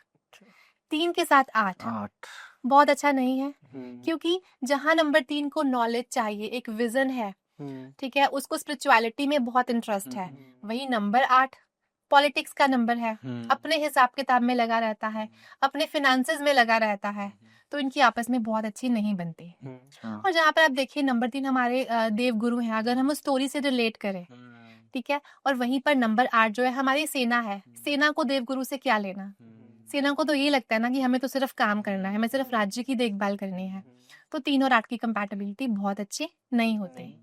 3 के साथ 8 8 बहुत अच्छा नहीं है, क्योंकि जहां नंबर 3 को नॉलेज चाहिए, एक विजन है, ठीक है, उसको स्पिरिचुअलिटी में बहुत इंटरेस्ट है, वही नंबर 8 पॉलिटिक्स का नंबर है, अपने हिसाब किताब में लगा रहता है, अपने फिनेंसेस में लगा रहता है, तो इनकी आपस में बहुत अच्छी नहीं बनती। और जहाँ पर आप देखिए नंबर 3 हमारे देव गुरु हैं, अगर हम उस स्टोरी से रिलेट करें, ठीक है, और वहीं पर नंबर 8 जो है हमारी सेना है, सेना को देव गुरु से क्या लेना। सेना को तो ये लगता है ना कि हमें तो सिर्फ काम करना है, हमें सिर्फ राज्य की देखभाल करनी है। तो 3 और 8 की कंपैटिबिलिटी बहुत अच्छी नहीं होती।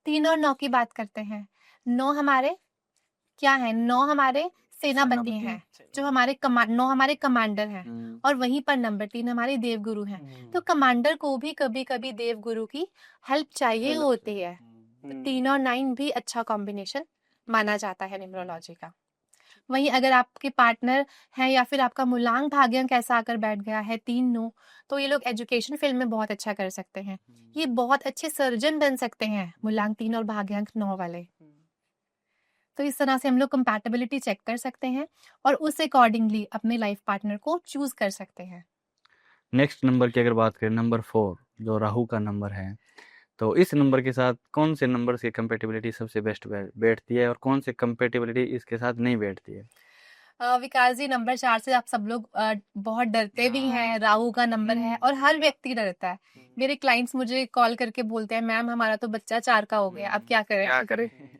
3 और 9 की बात करते हैं। 9 हमारे क्या है, 9 हमारे सेनापति हैं, जो हमारे 9 हमारे कमांडर हैं, और वहीं पर नंबर 3 हमारे देवगुरु हैं। तो कमांडर को भी कभी कभी देवगुरु की हेल्प चाहिए होती है। तो 3 और 9 भी अच्छा कॉम्बिनेशन माना जाता है न्यूमरोलॉजी का। वहीं अगर आपके पार्टनर है या फिर आपका मूलांक भाग्यांक ऐसा आकर बैठ गया है 3-9, तो ये लोग एजुकेशन फील्ड में बहुत अच्छा कर सकते हैं, ये बहुत अच्छे सर्जन बन सकते हैं, मूलांक 3 और भाग्यांक 9 वाले। तो इस तरह से हम लोग कंपैटिबिलिटी चेक कर सकते हैं और उस अकॉर्डिंगली अपने लाइफ पार्टनर को चूज कर सकते हैं। नेक्स्ट नंबर की अगर बात करें, नंबर 4 जो राहु का नंबर है, तो इस नंबर के साथ कौन से नंबर की कंपैटिबिलिटी सबसे बेस्ट बैठती है और कौन से कंपैटिबिलिटी इसके साथ नहीं बैठती है? विकास जी, नंबर 4 से आप सब लोग बहुत डरते भी हैं, राहु का नंबर है और हर व्यक्ति डरता है। मेरे क्लाइंट्स मुझे कॉल करके बोलते हैं, मैम हमारा तो बच्चा 4 का हो गया, अब क्या करें।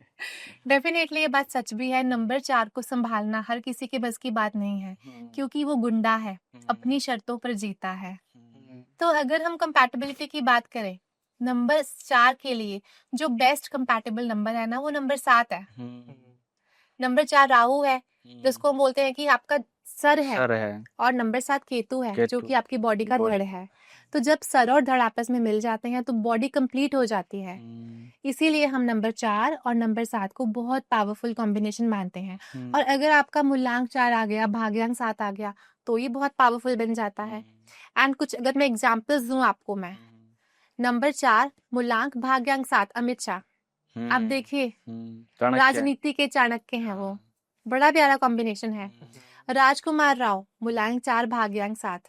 डेफिनेटली ये बात सच भी है, नंबर 4 को संभालना हर किसी के बस की बात नहीं है, क्योंकि वो गुंडा है, अपनी शर्तों पर जीता है। तो अगर हम कंपैटिबिलिटी की बात करें, नंबर 4 के लिए जो बेस्ट कंपैटिबल नंबर है ना, वो नंबर 7 है। नंबर 4 राहु है, जिसको हम बोलते हैं कि आपका सर है, और नंबर 7 केतु है, जो कि आपकी बॉडी का धड़ है। तो जब सर और धड़ आपस में मिल जाते हैं तो बॉडी कंप्लीट हो जाती है। इसीलिए हम नंबर 4 और नंबर 7 को बहुत पावरफुल कॉम्बिनेशन मानते हैं। और अगर आपका मूलांक 4 आ गया, भाग्यांक 7 आ गया, तो ये बहुत पावरफुल बन जाता है। एंड कुछ अगर मैं एग्जाम्पल्स दूं आपको, मैं नंबर 4 मूलांक भाग्यांक 7 अमित शाह, आप देखिए राजनीति के चाणक्य हैं वो, बड़ा प्यारा कॉम्बिनेशन है। राजकुमार राव मूलांक 4 भाग्यांक 7,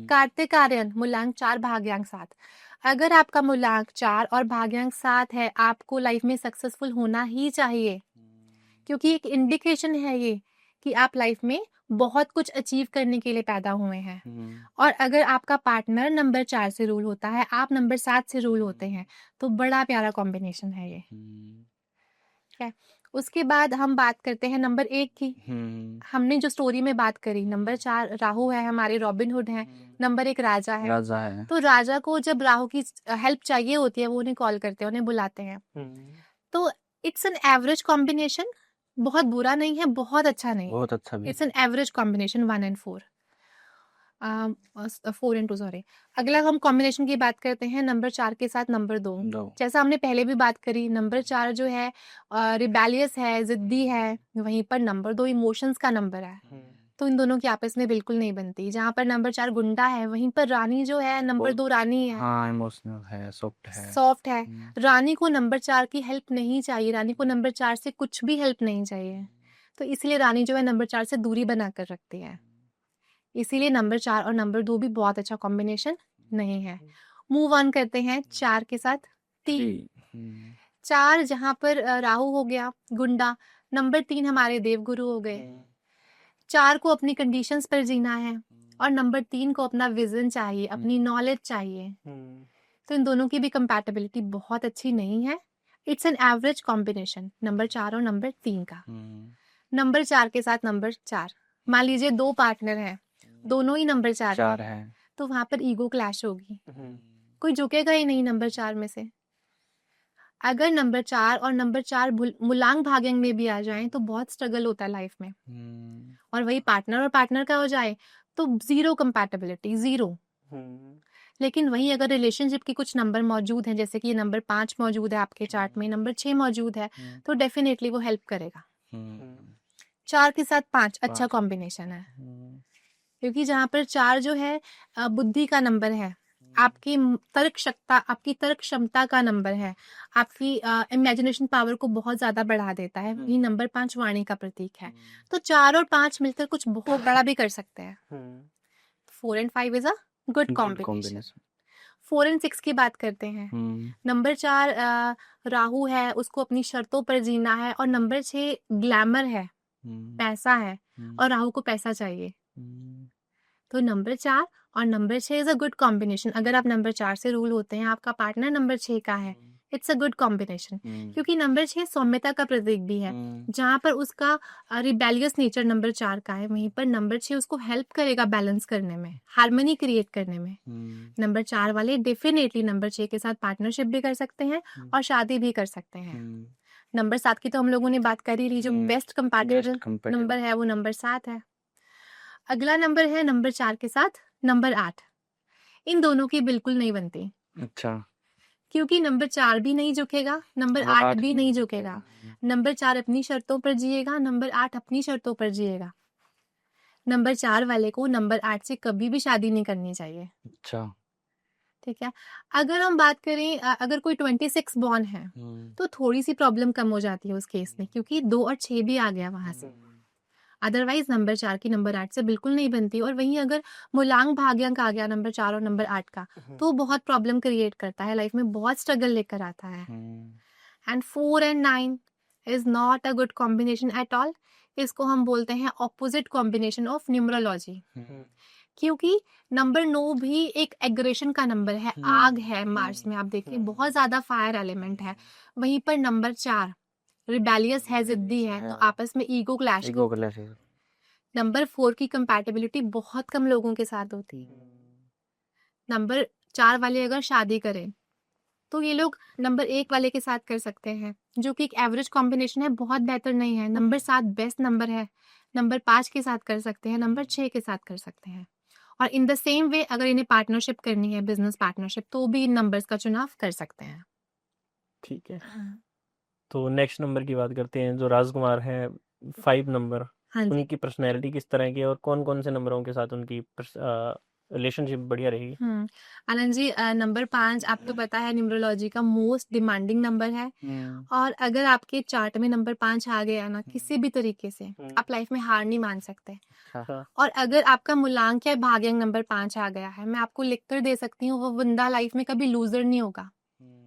कार्तिक आर्यन मूलांक 4 भाग्यांक 7। अगर आपका मूलांक 4 और भाग्यांक 7 है, आपको लाइफ में सक्सेसफुल होना ही चाहिए, क्योंकि एक इंडिकेशन है ये कि आप लाइफ में बहुत कुछ अचीव करने के लिए पैदा हुए हैं। हम्म, और अगर आपका पार्टनर नंबर 4 से रूल होता है, आप नंबर 7 से रूल होते हैं, तो बड़ा प्यारा कॉम्बिनेशन है ये। हम्म, ठीक है। उसके बाद हम बात करते हैं नंबर 1 की। हम्म, हमने जो स्टोरी में बात करी, नंबर 4 राहु है, हमारे रॉबिन हुड हैं, नंबर 1 राजा है। राजा है। तो राजा को जब राहु की हेल्प चाहिए होती है, वो उन्हें कॉल करते हैं, उन्हें बुलाते हैं। तो इट्स एन एवरेज कॉम्बिनेशन, बहुत बुरा नहीं है, बहुत अच्छा नहीं है, बहुत अच्छा भी। It's an average combination 1 and 4, 4 and 2 sorry. अगला हम कॉम्बिनेशन की बात करते हैं नंबर 4 के साथ नंबर 2। दो। जैसा हमने पहले भी बात करी, नंबर 4 जो है रिबेलियस है, जिद्दी है, वहीं पर नंबर 2 इमोशंस का नंबर है। तो इन दोनों की आपस में बिल्कुल नहीं बनती। जहाँ पर नंबर 4 गुंडा है, वहीं पर रानी जो है नंबर 2 रानी है, हाँ, इमोशनल है, सॉफ्ट है। सॉफ्ट है। हम्म, रानी को नंबर 4 की हेल्प नहीं चाहिए, रानी को नंबर 4 से कुछ भी हेल्प नहीं चाहिए। तो इसलिए रानी जो है नंबर 4 से दूरी बना कर रखती है। इसीलिए नंबर 4 और नंबर 2 भी बहुत अच्छा कॉम्बिनेशन नहीं है। मूव ऑन करते हैं 4 के साथ 3। थ्री। हम्म, 4 जहाँ पर राहु हो गया गुंडा, नंबर 3 हमारे देवगुरु हो गए। 4 को अपनी कंडीशंस पर जीना है और नंबर 3 को अपना विजन चाहिए, अपनी नॉलेज चाहिए। तो इन दोनों की भी कंपैटिबिलिटी बहुत अच्छी नहीं है। It's an average combination number 4 और नंबर 3 का। नंबर 4 के साथ नंबर 4, मान लीजिए 2 पार्टनर हैं, दोनों ही नंबर 4 चार हैं, है। तो वहां पर ईगो क्लैश होगी, कोई झुकेगा ही नहीं नंबर 4 में से। अगर नंबर 4 और नंबर 4 मुलांग भाग्यंग में भी आ जाएं तो बहुत स्ट्रगल होता है लाइफ में। और वही पार्टनर और पार्टनर का हो जाए तो जीरो कंपैटिबिलिटी, जीरो। लेकिन वहीं अगर रिलेशनशिप के कुछ नंबर मौजूद हैं, जैसे कि ये नंबर 5 मौजूद है आपके चार्ट में, नंबर 6 मौजूद है, तो डेफिनेटली वो हेल्प करेगा। 4 के साथ 5 अच्छा कॉम्बिनेशन है, क्योंकि जहाँ पर 4 जो है बुद्धि का नंबर है, आपकी तर्क क्षमता का नंबर है, आपकी इमेजिनेशन पावर को बहुत ज्यादा बढ़ा देता है। वही नंबर 5 वाणी का प्रतीक है। तो 4 और 5 मिलकर कुछ बहुत बड़ा भी कर सकते हैं। 4 and 5 is a good combination. 4 and 6 की बात करते हैं। नंबर 4 राहु है, उसको अपनी शर्तों पर जीना है, और नंबर 6 ग्लैमर है, पैसा है, और राहु को पैसा चाहिए। तो नंबर 4 और number 6 is a good combination. अगर आप नंबर 4 से रूल होते हैं, आपका पार्टनर नंबर 6 का है, इट्स अ गुड कॉम्बिनेशन, क्योंकि नंबर 6 सौम्यता का प्रतीक भी है। जहाँ पर उसका रिबेलियस नेचर नंबर 4 का है, वहीं पर नंबर 6 उसको हेल्प करेगा बैलेंस करने में, हार्मनी क्रिएट करने में। नंबर 4 वाले डेफिनेटली नंबर 6 के साथ पार्टनरशिप भी कर सकते हैं और शादी भी कर सकते हैं। नंबर 7 की तो हम लोगों ने बात कर ही ली, जो बेस्ट कंपैटिबल नंबर है वो नंबर 7 है। अगला नंबर है नंबर 4 के साथ नंबर 8। इन दोनों की बिल्कुल नहीं बनती। अच्छा। क्योंकि नंबर 4 भी नहीं झुकेगा, नंबर 8 भी नहीं झुकेगा। नंबर 4 अपनी शर्तों पर जिएगा, नंबर 8 अपनी शर्तों पर जिएगा। नंबर 4 वाले को नंबर 8 से कभी भी शादी नहीं करनी चाहिए। अच्छा। ठीक है। अगर हम बात करें, अगर कोई 26 बॉर्न है, तो थोड़ी सी प्रॉब्लम कम हो जाती है उस केस में, क्योंकि 2 और 6 भी आ गया वहां से। अदरवाइज नंबर 4 की नंबर 8 से बिल्कुल नहीं बनती। और वहीं अगर मूलांक भाग्यांक आ गया नंबर 4 और नंबर 8 का, तो बहुत प्रॉब्लम क्रिएट करता है, लाइफ में बहुत स्ट्रगल लेकर आता है। And 4 and 9 is not a good combination at all. इसको हम बोलते हैं ऑपोजिट कॉम्बिनेशन ऑफ न्यूमरोलॉजी, क्योंकि नंबर 9 भी एक एग्रेशन का नंबर है, आग है मार्स में, आप देखिए बहुत ज्यादा फायर एलिमेंट है। वहीं पर नंबर 4 रिबेलियस है, जिद्दी है, तो आपस में ईगो क्लैश। नंबर 4 की कंपैटिबिलिटी बहुत कम लोगों के साथ होती है। नंबर 4 वाले अगर शादी करें तो ये लोग नंबर 1 वाले के साथ कर सकते हैं, जो कि एक एवरेज कॉम्बिनेशन है, बहुत बेहतर नहीं है। नंबर 7 बेस्ट नंबर है, नंबर 5 के साथ कर सकते हैं, नंबर 6 के साथ कर सकते हैं। और इन द सेम वे अगर इन्हें पार्टनरशिप करनी है, बिजनेस पार्टनरशिप, तो भी इन नंबर्स का चुनाव कर सकते हैं। ठीक है। तो नेक्स्ट नंबर की बात करते हैं, जो राजकुमार है 5 नंबर। हाँ जी। उनकी पर्सनैलिटी किस तरह की है और कौन कौन से नंबरों के साथ उनकी रिलेशनशिप बढ़िया रहेगी? आनंद जी, नंबर 5 आपको पता है न्यूमरोलॉजी का मोस्ट डिमांडिंग नंबर है। और अगर आपके चार्ट में नंबर 5 आ गया ना, किसी भी तरीके से आप लाइफ में हार नहीं मान सकते। और अगर आपका मूलांक या भाग्यांक नंबर 5 आ गया है, मैं आपको लिखकर दे सकती हूँ, वो बंदा लाइफ में कभी लूजर नहीं होगा।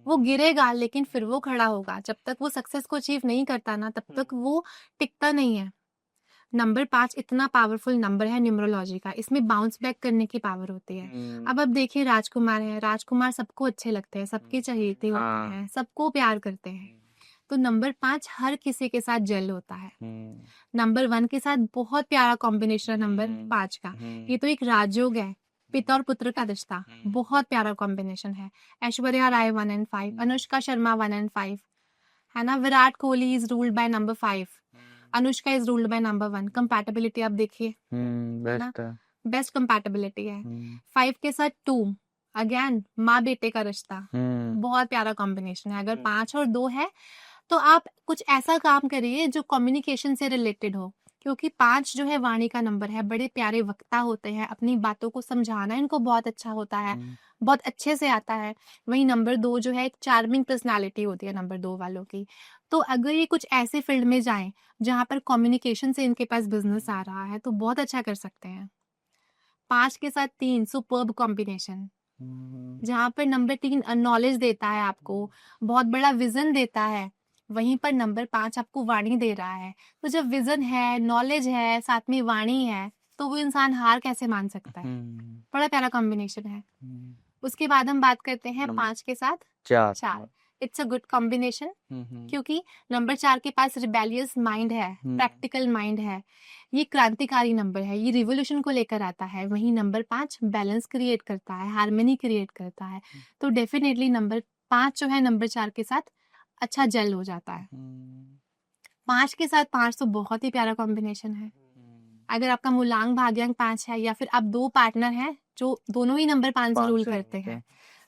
वो गिरेगा लेकिन फिर वो खड़ा होगा। जब तक वो सक्सेस को अचीव नहीं करता ना, तब तक वो टिकता नहीं है। नंबर 5 इतना पावरफुल नंबर है न्यूमरोलॉजी का, इसमें बाउंस बैक करने की पावर होती है। अब आप देखिए राजकुमार है, राजकुमार सबको अच्छे लगते हैं, सबके चहेते होते हाँ। हैं, सबको प्यार करते हैं। तो नंबर 5 हर किसी के साथ जेल होता है। नंबर 1 के साथ बहुत प्यारा कॉम्बिनेशन है नंबर 5 का। ये तो एक राजयोग है, पिता और पुत्र का रिश्ता, बहुत प्यारा कॉम्बिनेशन है। ऐश्वर्या राय 1 and 5, अनुष्का शर्मा 1 and 5, है ना। Virat Kohli is ruled by number 5, Anushka is ruled by number 1। Compatibility आप देखिए, बेस्ट है। बेस्ट कंपैटिबिलिटी है। 5 के साथ 2, अगेन माँ बेटे का रिश्ता, बहुत प्यारा कॉम्बिनेशन है। अगर 5 और 2 है तो आप कुछ ऐसा काम करिए जो कम्युनिकेशन से रिलेटेड हो, क्योंकि 5 जो है वाणी का नंबर है, बड़े प्यारे वक्ता होते हैं, अपनी बातों को समझाना इनको बहुत अच्छा होता है, बहुत अच्छे से आता है। वहीं नंबर 2 जो है एक चार्मिंग पर्सनालिटी होती है नंबर 2 वालों की। तो अगर ये कुछ ऐसे फील्ड में जाएं जहां पर कम्युनिकेशन से इनके पास बिजनेस आ रहा है तो बहुत अच्छा कर सकते हैं। 5 के साथ 3 सुपर्ब कॉम्बिनेशन, जहां पर नंबर 3 नॉलेज देता है आपको, बहुत बड़ा विजन देता है, वहीं पर नंबर 5 आपको वाणी दे रहा है। तो जब विजन है, नॉलेज है, साथ में वाणी है, तो वो इंसान हार कैसे मान सकता है। बड़ा प्यारा कॉम्बिनेशन है। उसके बाद हम बात करते हैं 5 के साथ 4। इट्स अ गुड कॉम्बिनेशन, क्योंकि नंबर 4 के पास रिबेलियस माइंड है, प्रैक्टिकल माइंड है, ये क्रांतिकारी नंबर है, ये रिवोल्यूशन को लेकर आता है। वहीं नंबर 5 बैलेंस क्रिएट करता है, हार्मनी क्रिएट करता है। तो डेफिनेटली नंबर 5 जो है नंबर 4 के साथ अच्छा जेल हो जाता है। 5 के साथ 5 तो बहुत ही प्यारा कॉम्बिनेशन है। अगर आपका मूलांक भाग्यांक 5 है या फिर आप 2 पार्टनर हैं जो दोनों ही नंबर 5 से रूल करते हैं,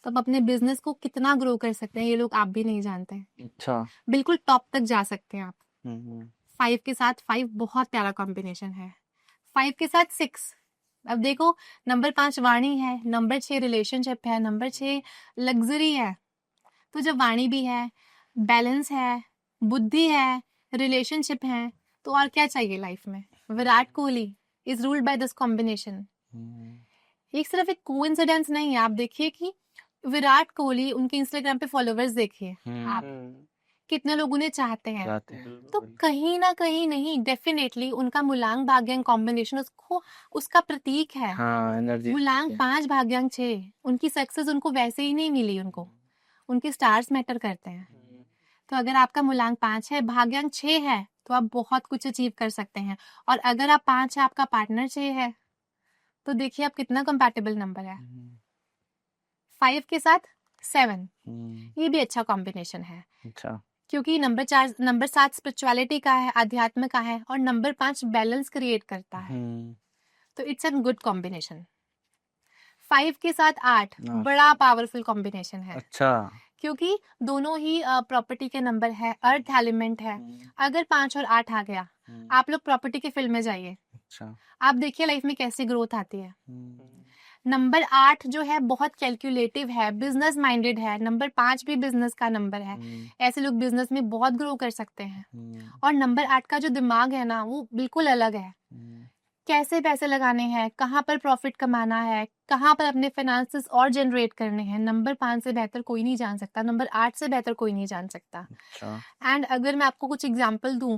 तो आप अपने बिजनेस को कितना ग्रो कर सकते हैं ये लोग आप भी नहीं जानते हैं। अच्छा। बिल्कुल टॉप तक जा सकते हैं आप। 5 के साथ 5 बहुत प्यारा कॉम्बिनेशन है। 5 के साथ 6, अब देखो नंबर 5 वाणी है, नंबर 6 रिलेशनशिप है, नंबर 6 लग्जरी है। तो जब वाणी भी है, बैलेंस है, बुद्धि है, रिलेशनशिप है, तो और क्या चाहिए लाइफ में। Virat Kohli is ruled by this combination. एक सिर्फ एक कोइंसिडेंस नहीं है, आप देखिए कि विराट कोहली, उनके इंस्टाग्राम पे फॉलोवर्स देखिए आप, कितने लोग उन्हें चाहते हैं। तो कहीं ना कहीं नहीं, डेफिनेटली उनका मूलांक भाग्यांक कॉम्बिनेशन उसको उसका प्रतीक है। एनर्जी मूलांक 5 भाग्यांक 6, उनकी सक्सेस उनको वैसे ही नहीं मिली, उनके स्टार्स मैटर करते हैं। तो अगर आपका मूलांक 5 है, भाग्यांक 6 है, तो आप बहुत कुछ अचीव कर सकते हैं। और अगर आप 5 है, आपका पार्टनर 6 है, तो देखिए आप कितना कंपैटिबल नंबर है। 5 के साथ 7, ये भी अच्छा कॉम्बिनेशन है। अच्छा। क्योंकि नंबर 7 स्पिरिचुअलिटी का है, अध्यात्म का है, और नंबर 5 बैलेंस क्रिएट करता है। तो इट्स एन गुड कॉम्बिनेशन। 5 के साथ 8 बड़ा पावरफुल कॉम्बिनेशन है। अच्छा। क्योंकि दोनों ही प्रॉपर्टी के नंबर है, अर्थ एलिमेंट है। अगर 5 और 8 आ गया, आप लोग प्रॉपर्टी के फील्ड में जाइए। अच्छा। आप देखिए लाइफ में कैसी ग्रोथ आती है। नंबर 8 जो है बहुत कैलकुलेटिव है, बिजनेस माइंडेड है। नंबर 5 भी बिजनेस का नंबर है, ऐसे लोग बिजनेस में बहुत ग्रो कर सकते हैं। और नंबर 8 का जो दिमाग है ना, वो बिल्कुल अलग है। कैसे पैसे लगाने हैं, कहाँ पर प्रॉफिट कमाना है, कहाँ पर अपने फाइनेंसेस और जनरेट करने हैं, नंबर 5 से बेहतर कोई नहीं जान सकता, नंबर 8 से बेहतर कोई नहीं जान सकता। एंड अगर मैं आपको कुछ एग्जांपल दूं,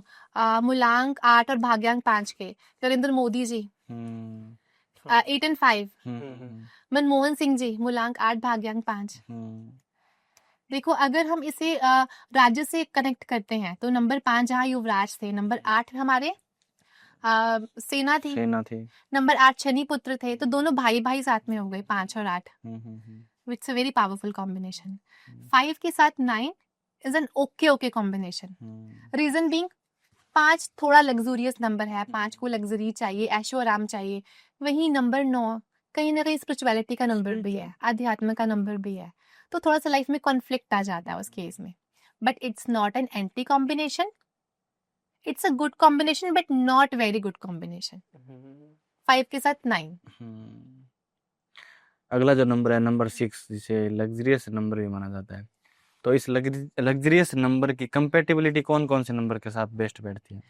मूलांक 8 और भाग्यांक 5 के, नरेंद्र मोदी जी 8 and 5, मनमोहन सिंह जी मूलांक 8 भाग्यांक 5। देखो अगर हम इसे राज्य से कनेक्ट करते हैं तो नंबर 5 जहाँ युवराज थे, नंबर 8 हमारे सेना थी, नंबर 8 शनि पुत्र थे। तो दोनों भाई भाई साथ में हो गए, 5 और 8, which a very powerful combination. 5 के साथ 9 is an okay combination. Reason being 5 थोड़ा लग्जूरियस नंबर है, 5 को लग्जरी चाहिए, ऐशो आराम चाहिए। वहीं नंबर 9 कहीं ना कहीं स्पिरिचुअलिटी का नंबर भी है, अध्यात्म का नंबर भी है। तो थोड़ा सा लाइफ में कॉन्फ्लिक्ट आ जाता है उस केस में, but it's not an anti combination, it's a good combination but not very good combination. 5 के साथ 9। अगला जो नंबर है नंबर 6, जिसे लग्जरियस नंबर भी माना जाता है, तो इस लग्जरियस नंबर की कंपैटिबिलिटी कौन कौन से नंबर के साथ बेस्ट बैठती है?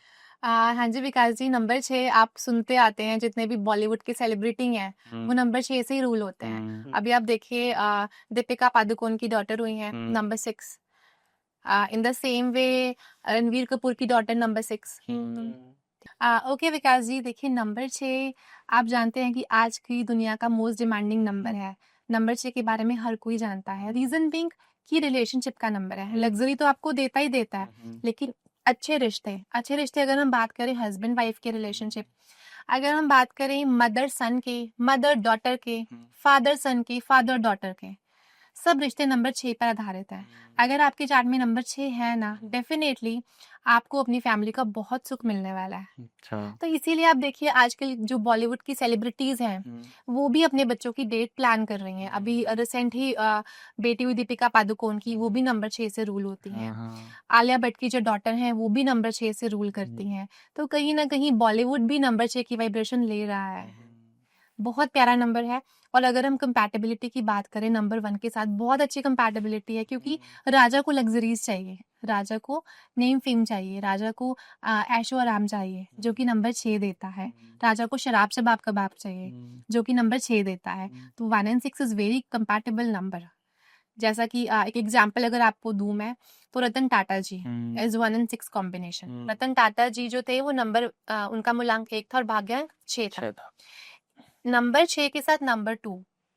हाँ जी विकास जी, नंबर 6 आप सुनते आते हैं, जितने भी बॉलीवुड के सेलिब्रिटी हैं वो नंबर 6 से ही रूल होते हैं। अभी आप देखिए दीपिका पादुकोण की डॉटर हुई हैं number 6, in the same way Ranveer Kapoor की डॉटर नंबर 6, ओके विकास जी, देखिए नंबर 6 आप जानते हैं कि आज की दुनिया का मोस्ट डिमांडिंग नंबर है। नंबर 6 के बारे में हर कोई जानता है। रीज़न बीइंग कि रिलेशनशिप का नंबर है। लग्ज़री तो आपको देता ही देता है, लेकिन अच्छे रिश्ते अगर हम बात करें हस्बैंड वाइफ के रिलेशनशिप, अगर हम बात करें मदर सन के, मदर डॉटर के, फादर सन के, फादर डॉटर के, सब रिश्ते नंबर 6 पर आधारित है। अगर आपके चार्ट में नंबर 6 है ना, डेफिनेटली आपको अपनी फैमिली का बहुत सुख मिलने वाला है। अच्छा। तो इसीलिए आप देखिए आजकल जो बॉलीवुड की सेलिब्रिटीज हैं वो भी अपने बच्चों की डेट प्लान कर रही हैं। अभी रिसेंट ही बेटी हुई दीपिका पादुकोण की, वो भी नंबर 6 से रूल होती हैं। आलिया भट्ट की जो डॉटर हैं वो भी नंबर 6 से रूल करती हैं। तो कहीं ना कहीं बॉलीवुड भी नंबर 6 की वाइब्रेशन ले रहा है। बहुत प्यारा नंबर है। और अगर हम कंपैटिबिलिटी की बात करें नंबर 1 के साथ, बहुत अच्छी कंपैटिबिलिटी है, क्योंकि राजा को लग्जरीज चाहिए, राजा को नेम फेम चाहिए, राजा को ऐशो आराम चाहिए, जो कि नंबर 6 देता है। राजा को शराब शबाब कबाब चाहिए, जो कि नंबर 6 देता है। तो 1 and 6 is very compatible number. जैसा कि एक एग्जाम्पल अगर आपको दूं मैं, तो रतन टाटा जी is 1 and 6 combination. Ratan Tata जी जो थे वो नंबर उनका मूलांक 1 था और भाग्यांक 6 था। नंबर 6 के साथ number 2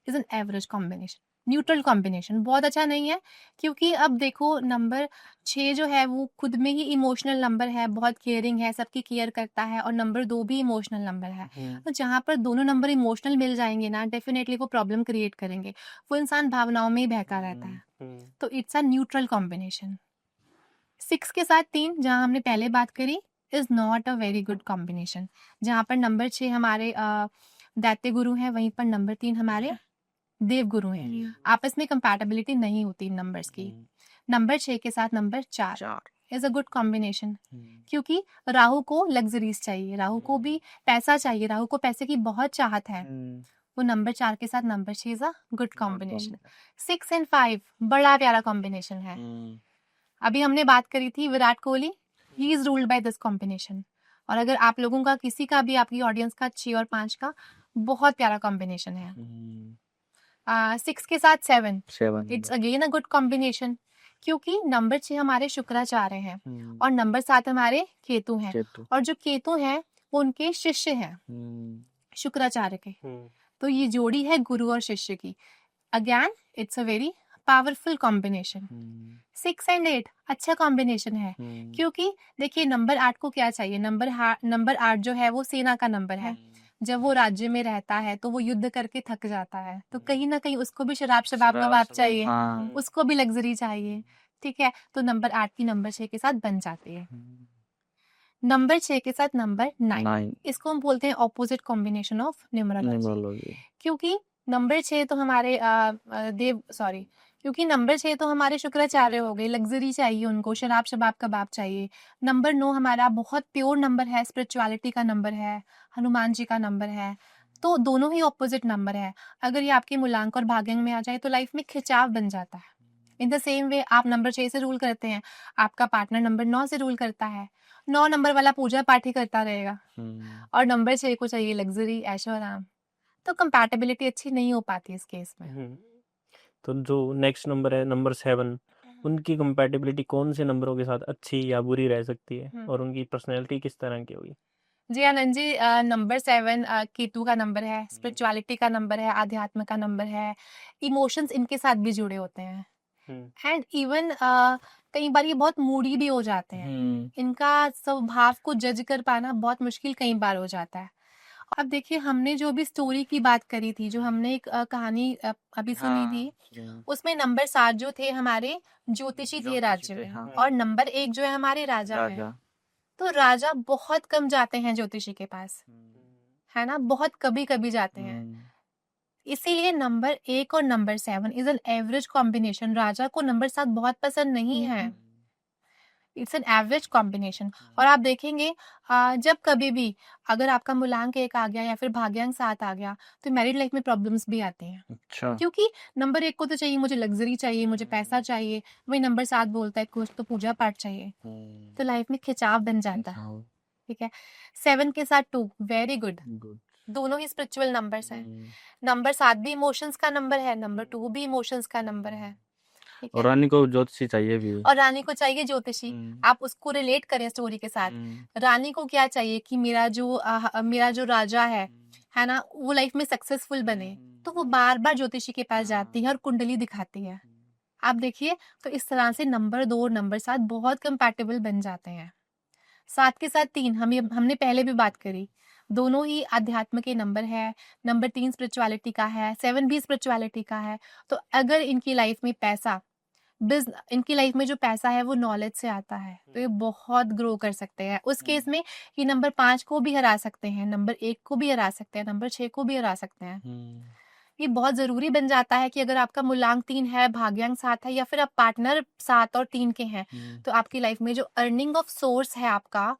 is an average combination, neutral combination. बहुत अच्छा नहीं है, क्योंकि अब देखो नंबर 6 जो है वो खुद में ही इमोशनल नंबर है, बहुत केयरिंग है, सबकी केयर करता है, और नंबर 2 भी इमोशनल नंबर है। तो जहाँ पर दोनों नंबर इमोशनल मिल जाएंगे ना, डेफिनेटली वो प्रॉब्लम क्रिएट करेंगे। वो इंसान भावनाओं में ही बहका रहता है। तो इट्स अ न्यूट्रल कॉम्बिनेशन। 6 के साथ 3, जहाँ हमने पहले बात करी, is not a very good combination. जहाँ पर नंबर 6 हमारे दैत्य गुरु हैं, वहीं पर नंबर 3 हमारे देव गुरु हैं। आपस में कंपैटिबिलिटी नहीं होती नंबर्स की। नंबर 6 के साथ number 4 is a good combination, क्योंकि राहु को लग्जरीज चाहिए, राहु को भी पैसा चाहिए, राहु को पैसे की बहुत चाहत है। वो नंबर 4 के साथ number 6 is a good combination. 6 and 5 बड़ा प्यारा कॉम्बिनेशन है। अभी हमने बात करी थी Virat Kohli, he is ruled by this combination. और अगर आप लोगों का किसी का भी, आपकी ऑडियंस का 6 और 5 का, बहुत प्यारा कॉम्बिनेशन है। 6 के साथ 7 it's again a good combination, क्योंकि नंबर 6 हमारे शुक्राचार्य हैं और नंबर 7 हमारे केतु हैं। और जो केतु हैं वो उनके शिष्य हैं शुक्राचार्य के। तो ये जोड़ी है गुरु और शिष्य की। Again it's a very powerful combination. 6 and 8 अच्छा कॉम्बिनेशन है, क्योंकि देखिए नंबर 8 को क्या चाहिए, नंबर 8 जो है वो सेना का नंबर है। जब वो राज्य में रहता है तो वो युद्ध करके थक जाता है, तो कहीं ना कहीं उसको भी शराब कबाब चाहिए, उसको भी लग्जरी चाहिए। ठीक है, तो नंबर 8 की नंबर 6 के साथ बन जाती है। नंबर 6 के साथ नंबर 9, इसको हम बोलते हैं ऑपोजिट कॉम्बिनेशन ऑफ न्यूमरोलॉजी। क्योंकि नंबर 6 तो हमारे क्योंकि नंबर 6 तो हमारे शुक्राचार्य हो गए, लग्जरी चाहिए उनको, शराब शबाब कबाब चाहिए। नंबर 9 हमारा बहुत प्योर नंबर है, स्पिरिचुअलिटी का नंबर है, हनुमान जी का नंबर है। तो दोनों ही ऑपोजिट नंबर है। अगर ये आपके मूलांक और भाग्यांक में आ जाए तो लाइफ में खिंचाव बन जाता है। इन द सेम वे आप नंबर 6 से रूल करते हैं, आपका पार्टनर नंबर 9 से रूल करता है, 9 नंबर वाला पूजा पाठ ही करता रहेगा, और नंबर 6 को चाहिए लग्जरी, ऐशो आराम। तो कंपैटिबिलिटी अच्छी नहीं हो पाती इस केस में। तो जो नेक्स्ट नंबर है नंबर 7, उनकी कंपैटिबिलिटी कौन से नंबरों के साथ अच्छी या बुरी रह सकती है, और उनकी पर्सनैलिटी किस तरह की होगी? जी आनंद जी, नंबर 7 केतु का नंबर है, स्पिरिचुअलिटी का नंबर है, आध्यात्म का नंबर है, इमोशंस इनके साथ भी जुड़े होते हैं। एंड इवन कई बार ये बहुत मूडी भी हो जाते हैं। इनका स्वभाव को जज कर पाना बहुत मुश्किल कई बार हो जाता है। अब देखिए हमने जो भी स्टोरी की बात करी थी, जो हमने एक कहानी अभी सुनी थी, उसमें नंबर 7 जो थे हमारे ज्योतिषी थे राज्य में, और नंबर 1 जो है हमारे राजा है। तो राजा बहुत कम जाते हैं ज्योतिषी के पास, है ना, बहुत कभी कभी जाते हैं। इसीलिए नंबर 1 और number 7 is an average combination. राजा को नंबर 7 बहुत पसंद नहीं है, इट्स एन एवरेज कॉम्बिनेशन। और आप देखेंगे जब कभी भी अगर आपका मूलांक 1 आ गया या फिर भाग्यांक 7 आ गया, तो मैरिड लाइफ में प्रॉब्लम्स भी आते हैं। अच्छा। क्योंकि नंबर 1 को तो चाहिए मुझे लग्जरी चाहिए, मुझे पैसा चाहिए, वही नंबर 7 बोलता है कुछ तो पूजा पाठ चाहिए, तो लाइफ में खिंचाव बन जाता है। ठीक है, 7 के साथ 2 वेरी गुड, दोनों ही स्पिरिचुअल नंबर्स हैं। नंबर 7 भी इमोशंस का नंबर है, नंबर 2 भी इमोशंस का नंबर है। ठीक और है। रानी को ज्योतिषी चाहिए भी। और रानी को चाहिए ज्योतिषी, हम्म, आप उसको रिलेट करें स्टोरी के साथ। हम्म, रानी को क्या चाहिए कि मेरा जो राजा है ना, वो लाइफ में सक्सेसफुल बने, तो वो बार बार ज्योतिषी के पास जाती है और कुंडली दिखाती है। आप देखिए, तो इस तरह से नंबर 2 और नंबर 7 बहुत कंपैटिबल बन जाते हैं। 7 के साथ 3 हमने पहले भी बात करी, दोनों ही अध्यात्म के नंबर है। नंबर 3 स्पिरिचुअलिटी का है, 7 भी स्पिरिचुअलिटी का है। तो अगर इनकी लाइफ में इनकी लाइफ में जो पैसा है वो नॉलेज से आता है, तो ये बहुत ग्रो कर सकते हैं। उस केस में ये नंबर 5 को भी हरा सकते हैं, नंबर 1 को भी हरा सकते हैं, नंबर 6 को भी हरा सकते हैं। ये बहुत जरूरी बन जाता है कि अगर आपका मूलांक 3 है, भाग्यांक 7 है, या फिर आप पार्टनर 7 और 3 के हैं, तो आपकी लाइफ में जो अर्निंग ऑफ सोर्स है, आपका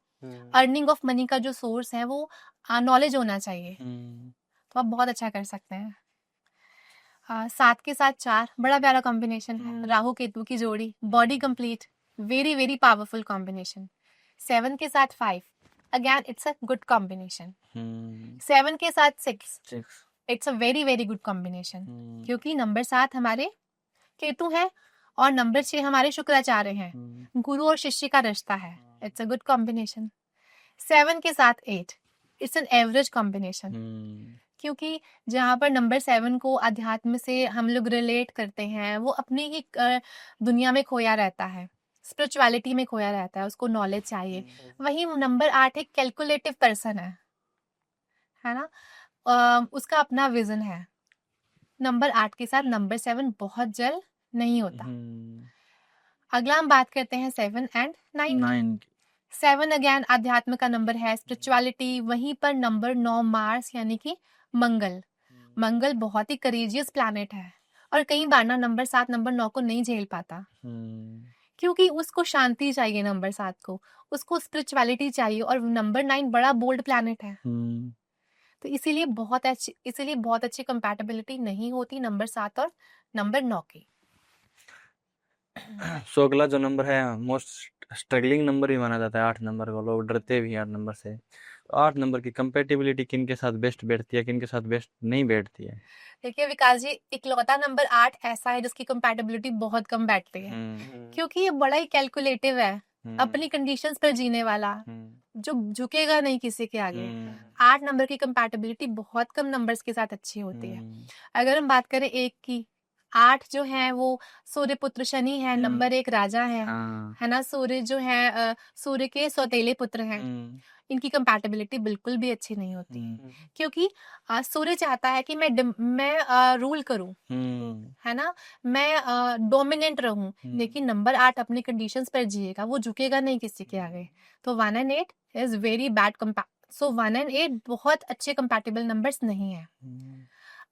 अर्निंग ऑफ मनी का जो सोर्स है, वो नॉलेज होना चाहिए, तो आप बहुत अच्छा कर सकते हैं। 7 के साथ 4 बड़ा प्यारा कॉम्बिनेशन है, राहु केतु की जोड़ी, body complete, very very powerful combination. 7 के साथ 5, again it's a good combination. 7 के साथ 6, it's a very very good combination, क्योंकि नंबर 7 हमारे केतु है और नंबर 6 हमारे शुक्राचार्य हैं, गुरु और शिष्य का रिश्ता है, इट्स अ गुड कॉम्बिनेशन। 7 के साथ 8, इट्स एन एवरेज कॉम्बिनेशन, क्योंकि जहाँ पर नंबर 7 को अध्यात्म से हम लोग रिलेट करते हैं, वो अपनी ही दुनिया में खोया रहता है, स्पिरिचुअलिटी में खोया रहता है, उसको नॉलेज चाहिए। वही नंबर 8 एक कैलकुलेटिव पर्सन है ना, उसका अपना विजन है। नंबर 8 के साथ नंबर 7 बहुत जल्द नहीं होता। अगला हम बात करते हैं 7 एंड 9 की। 7 अगेन अध्यात्म का नंबर है, स्पिरिचुअलिटी। वहीं पर नंबर 9 मार्स यानी कि मंगल। मंगल बहुत ही करेजियस प्लैनेट है, और कई बार ना नंबर 7 नंबर 9 को नहीं झेल पाता, क्योंकि उसको शांति चाहिए, नंबर 7 को उसको स्पिरिचुअलिटी चाहिए, और नंबर 9 बड़ा बोल्ड प्लैनेट है, तो इसीलिए बहुत अच्छी कंपैटिबिलिटी नहीं होती नंबर 7 और नंबर 9 की। सो अगला जो नंबर है मोस्ट स्ट्रगलिंग नंबर भी माना जाता है, 8 नंबर को, लोग डरते भी हैं 8 नंबर से। 8 नंबर की कंपेटिबिलिटी किन के साथ बेस्ट बैठती है, किन के साथ बेस्ट नहीं बैठती है? देखिए विकास जी, इकलौता नंबर 8 ऐसा है जिसकी कंपैटिबिलिटी बहुत कम बैठती है, क्योंकि ये बड़ा ही कैलकुलेटिव है, अपनी कंडीशंस पर जीने वाला, जो झुकेगा नहीं किसी के आगे। 8 नंबर की कंपैटिबिलिटी बहुत कम नंबर्स के साथ अच्छी होती है। अगर हम बात करें 1 की, 8 जो है वो सूर्य पुत्र शनि है, नंबर 1 राजा है ना। सूर्य जो है सूर्य के सौतेले पुत्र हैं, इनकी कंपैटिबिलिटी बिल्कुल भी अच्छी नहीं होती, क्योंकि सूर्य चाहता है कि मैं रूल करूं, है ना, मैं डोमिनेंट रहूं, लेकिन नंबर 8 अपनी कंडीशंस पर जिएगा, वो झुकेगा नहीं किसी के आगे। तो 1 and 8 is very bad so 1 and 8 बहुत अच्छे कंपैटिबल नंबर्स नहीं है।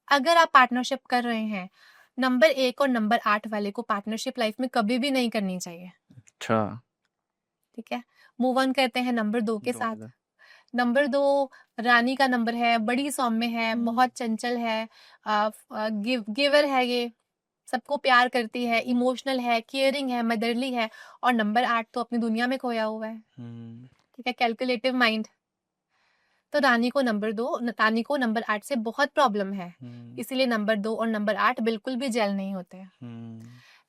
अगर आप पार्टनरशिप कर रहे हैं, नंबर 1 और नंबर 8 वाले को पार्टनरशिप लाइफ में कभी भी नहीं करनी चाहिए। अच्छा, ठीक है, मूव ऑन करते हैं नंबर 2 के साथ। नंबर 2 रानी का नंबर है, बड़ी सौम्य है, बहुत चंचल है, गिवर है, ये सबको प्यार करती है, इमोशनल है, केयरिंग है, मदरली है, और नंबर 8 तो अपनी दुनिया में खोया हुआ है। ठीक है, कैलकुलेटिव माइंड। तो रानी को नंबर 8 से बहुत प्रॉब्लम है, इसीलिए नंबर 2 और नंबर 8 बिल्कुल भी जेल नहीं होते हैं।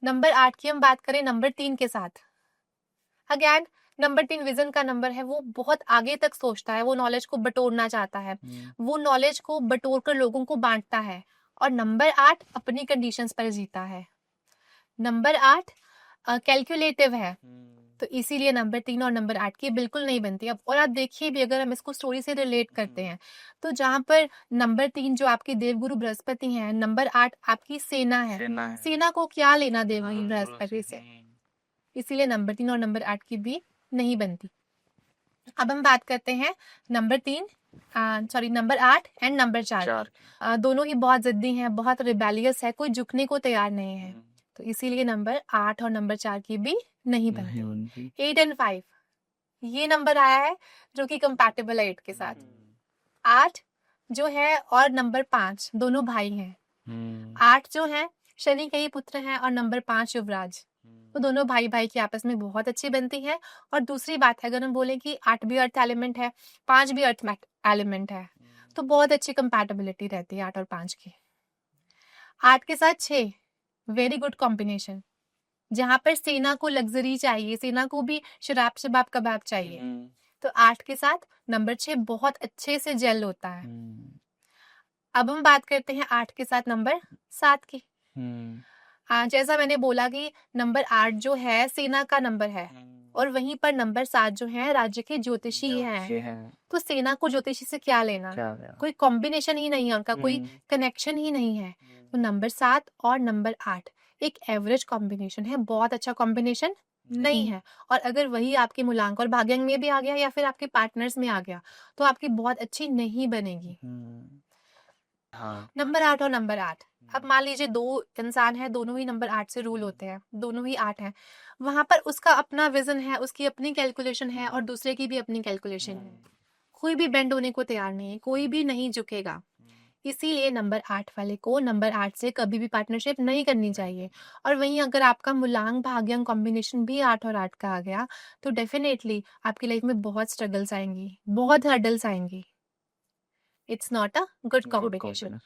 नंबर 8 की हम बात करें नंबर 3 के साथ, अगेन नंबर 3 विजन का नंबर है, वो बहुत आगे तक सोचता है, वो नॉलेज को बटोरना चाहता है, वो नॉलेज को बटोर कर लोगों को बांटता है, और नंबर 8 अपनी कंडीशंस पर जीता है। नंबर 8 कैलकुलेटिव है, तो इसीलिए नंबर 3 और नंबर 8 की बिल्कुल नहीं बनती। अब और आप देखिए भी, अगर हम इसको स्टोरी से रिलेट करते हैं, तो जहाँ पर नंबर 3 जो आपके देवगुरु बृहस्पति हैं, नंबर 8 आपकी सेना है, सेना को क्या लेना देना बृहस्पति से, इसीलिए नंबर 3 और नंबर 8 की भी नहीं बनती। अब हम बात करते हैं नंबर 8 एंड नंबर 4। दोनों ही बहुत जिद्दी हैं, बहुत रिबेलियस है, कोई झुकने को तैयार नहीं है, तो इसीलिए नंबर 8 और नंबर 4 की भी नहीं बनती। 8 एंड 5 ये नंबर आया है जो कि कंपैटिबल है 8 के साथ। 8 जो है और नंबर 5 दोनों भाई हैं। 8 जो है शनि के ही पुत्र हैं, और नंबर 5 युवराज, तो दोनों भाई भाई की आपस में बहुत अच्छी बनती है। और दूसरी बात है, अगर हम बोले कि 8 भी अर्थ एलिमेंट है, 5 भी अर्थ एलिमेंट है, तो बहुत अच्छी कंपैटिबिलिटी रहती है 8 और 5 की। 8 के साथ 6 वेरी गुड कॉम्बिनेशन, जहाँ पर सेना को लग्जरी चाहिए, सेना को भी शराब शबाब कबाब चाहिए, तो 8 के साथ नंबर 6 बहुत अच्छे से जेल होता है। अब हम बात करते हैं 8 के साथ नंबर 7 की। जैसा मैंने बोला कि नंबर 8 जो है सेना का नंबर है और वहीं पर नंबर 7 जो है राज्य के ज्योतिषी हैं। तो सेना को ज्योतिषी से क्या लेना, कोई कॉम्बिनेशन ही नहीं है उनका, कोई कनेक्शन ही नहीं है। तो नंबर 7 और नंबर 8 एक एवरेज कॉम्बिनेशन है, बहुत अच्छा कॉम्बिनेशन नहीं है। और अगर वही आपके मूलांक और भाग्यांक में भी आ गया या फिर आपके पार्टनर्स में आ गया तो आपकी बहुत अच्छी नहीं बनेगी। नंबर 8 और नंबर 8, अब मान लीजिए 2 इंसान है, दोनों ही नंबर 8 से रूल होते हैं, दोनों ही 8 हैं, वहां पर उसका अपना विजन है, उसकी अपनी कैलकुलेशन है और दूसरे की भी अपनी कैलकुलेशन है। कोई भी बेंड होने को तैयार नहीं है, कोई भी नहीं झुकेगा। इसीलिए नंबर 8 वाले को नंबर 8 से कभी भी पार्टनरशिप नहीं करनी चाहिए। और वहीं अगर आपका मूलांक भाग्यांक कॉम्बिनेशन भी 8 और 8 का आ गया तो डेफिनेटली आपकी लाइफ में बहुत स्ट्रगल्स आएंगी, बहुत हर्डल्स आएंगी। It's not a good combination.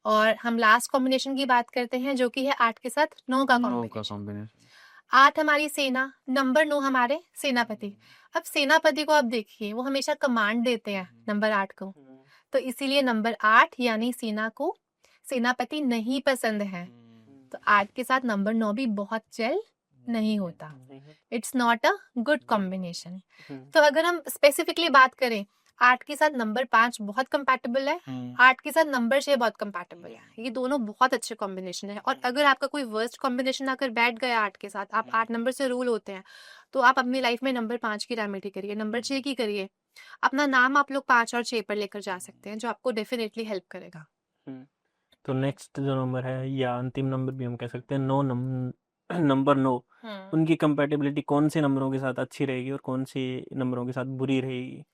और हम लास्ट कॉम्बिनेशन की बात करते हैं जो कि है 8 के साथ 9 का कॉम्बिनेशन। 8 हमारी सेना, नंबर 9 हमारे सेनापति। अब सेनापति को आप देखिए, वो हमेशा कमांड देते हैं नंबर 8 को, तो इसीलिए नंबर 8 यानी सेना को सेनापति नहीं पसंद है। तो 8 के साथ नंबर 9 भी बहुत जेल नहीं होता। It's not a good combination. तो अगर हम स्पेसिफिकली बात करें, 8 के साथ नंबर 5 बहुत कंपैटिबल है, 8 के साथ नंबर 6 बहुत कंपैटिबल है। ये दोनों बहुत अच्छे कॉम्बिनेशन है। और अगर आपका कोई वर्स्ट कॉम्बिनेशन आकर बैठ गया 8 के साथ, आप 8 नंबर से रूल होते हैं, तो आप अपनी लाइफ में नंबर 5 की रेमेडी करिए, नंबर 6 की करिए। अपना नाम आप लोग 5 और 6 पर लेकर जा सकते हैं, जो आपको डेफिनेटली हेल्प करेगा। तो नेक्स्ट जो नंबर है या अंतिम नंबर भी हम कह सकते हैं, नंबर 9, उनकी कंपैटिबिलिटी कौन से नंबरों के साथ अच्छी रहेगी और कौन से नंबरों के साथ बुरी रहेगी?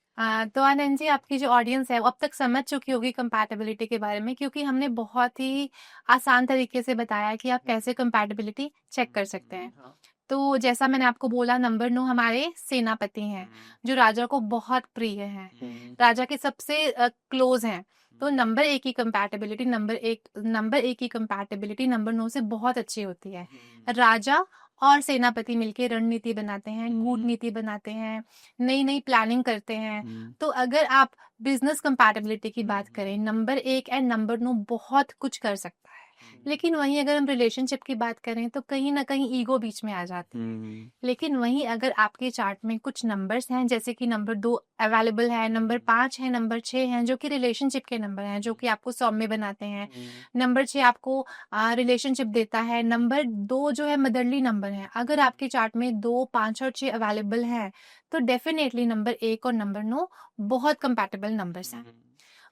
तो आनंद जी, आपकी जो ऑडियंस है वो अब तक समझ चुकी होगी कंपैटिबिलिटी के बारे में, क्योंकि हमने बहुत ही आसान तरीके से बताया कि आप कैसे कंपैटिबिलिटी चेक कर सकते हैं। तो जैसा मैंने आपको बोला, नंबर 9 हमारे सेनापति हैं, जो राजा को बहुत प्रिय हैं, राजा के सबसे क्लोज हैं। तो नंबर 1 की कंपैटिबिलिटी नंबर 1 की कंपैटिबिलिटी नंबर 9 से बहुत अच्छी होती है। राजा और सेनापति मिलके रणनीति बनाते हैं, कूटनीति बनाते हैं, नई नई प्लानिंग करते हैं। तो अगर आप बिजनेस कंपैटिबिलिटी की बात करें, नंबर 1 एंड नंबर 9 बहुत कुछ कर सकता है। लेकिन वहीं अगर हम रिलेशनशिप की बात करें तो कहीं ना कहीं ईगो बीच में आ जाती है। लेकिन वहीं अगर आपके चार्ट में कुछ नंबर्स हैं, जैसे कि नंबर 2 अवेलेबल है, नंबर 5 है, नंबर 6 हैं, जो कि रिलेशनशिप के नंबर हैं, जो कि आपको सौम्य बनाते हैं। नंबर 6 आपको रिलेशनशिप देता है। नंबर 2 जो है मदरली नंबर है। अगर आपके चार्ट में 2, 5 और 6 अवेलेबल है तो डेफिनेटली नंबर 1 और नंबर 9 बहुत कंपैटिबल नंबर्स हैं।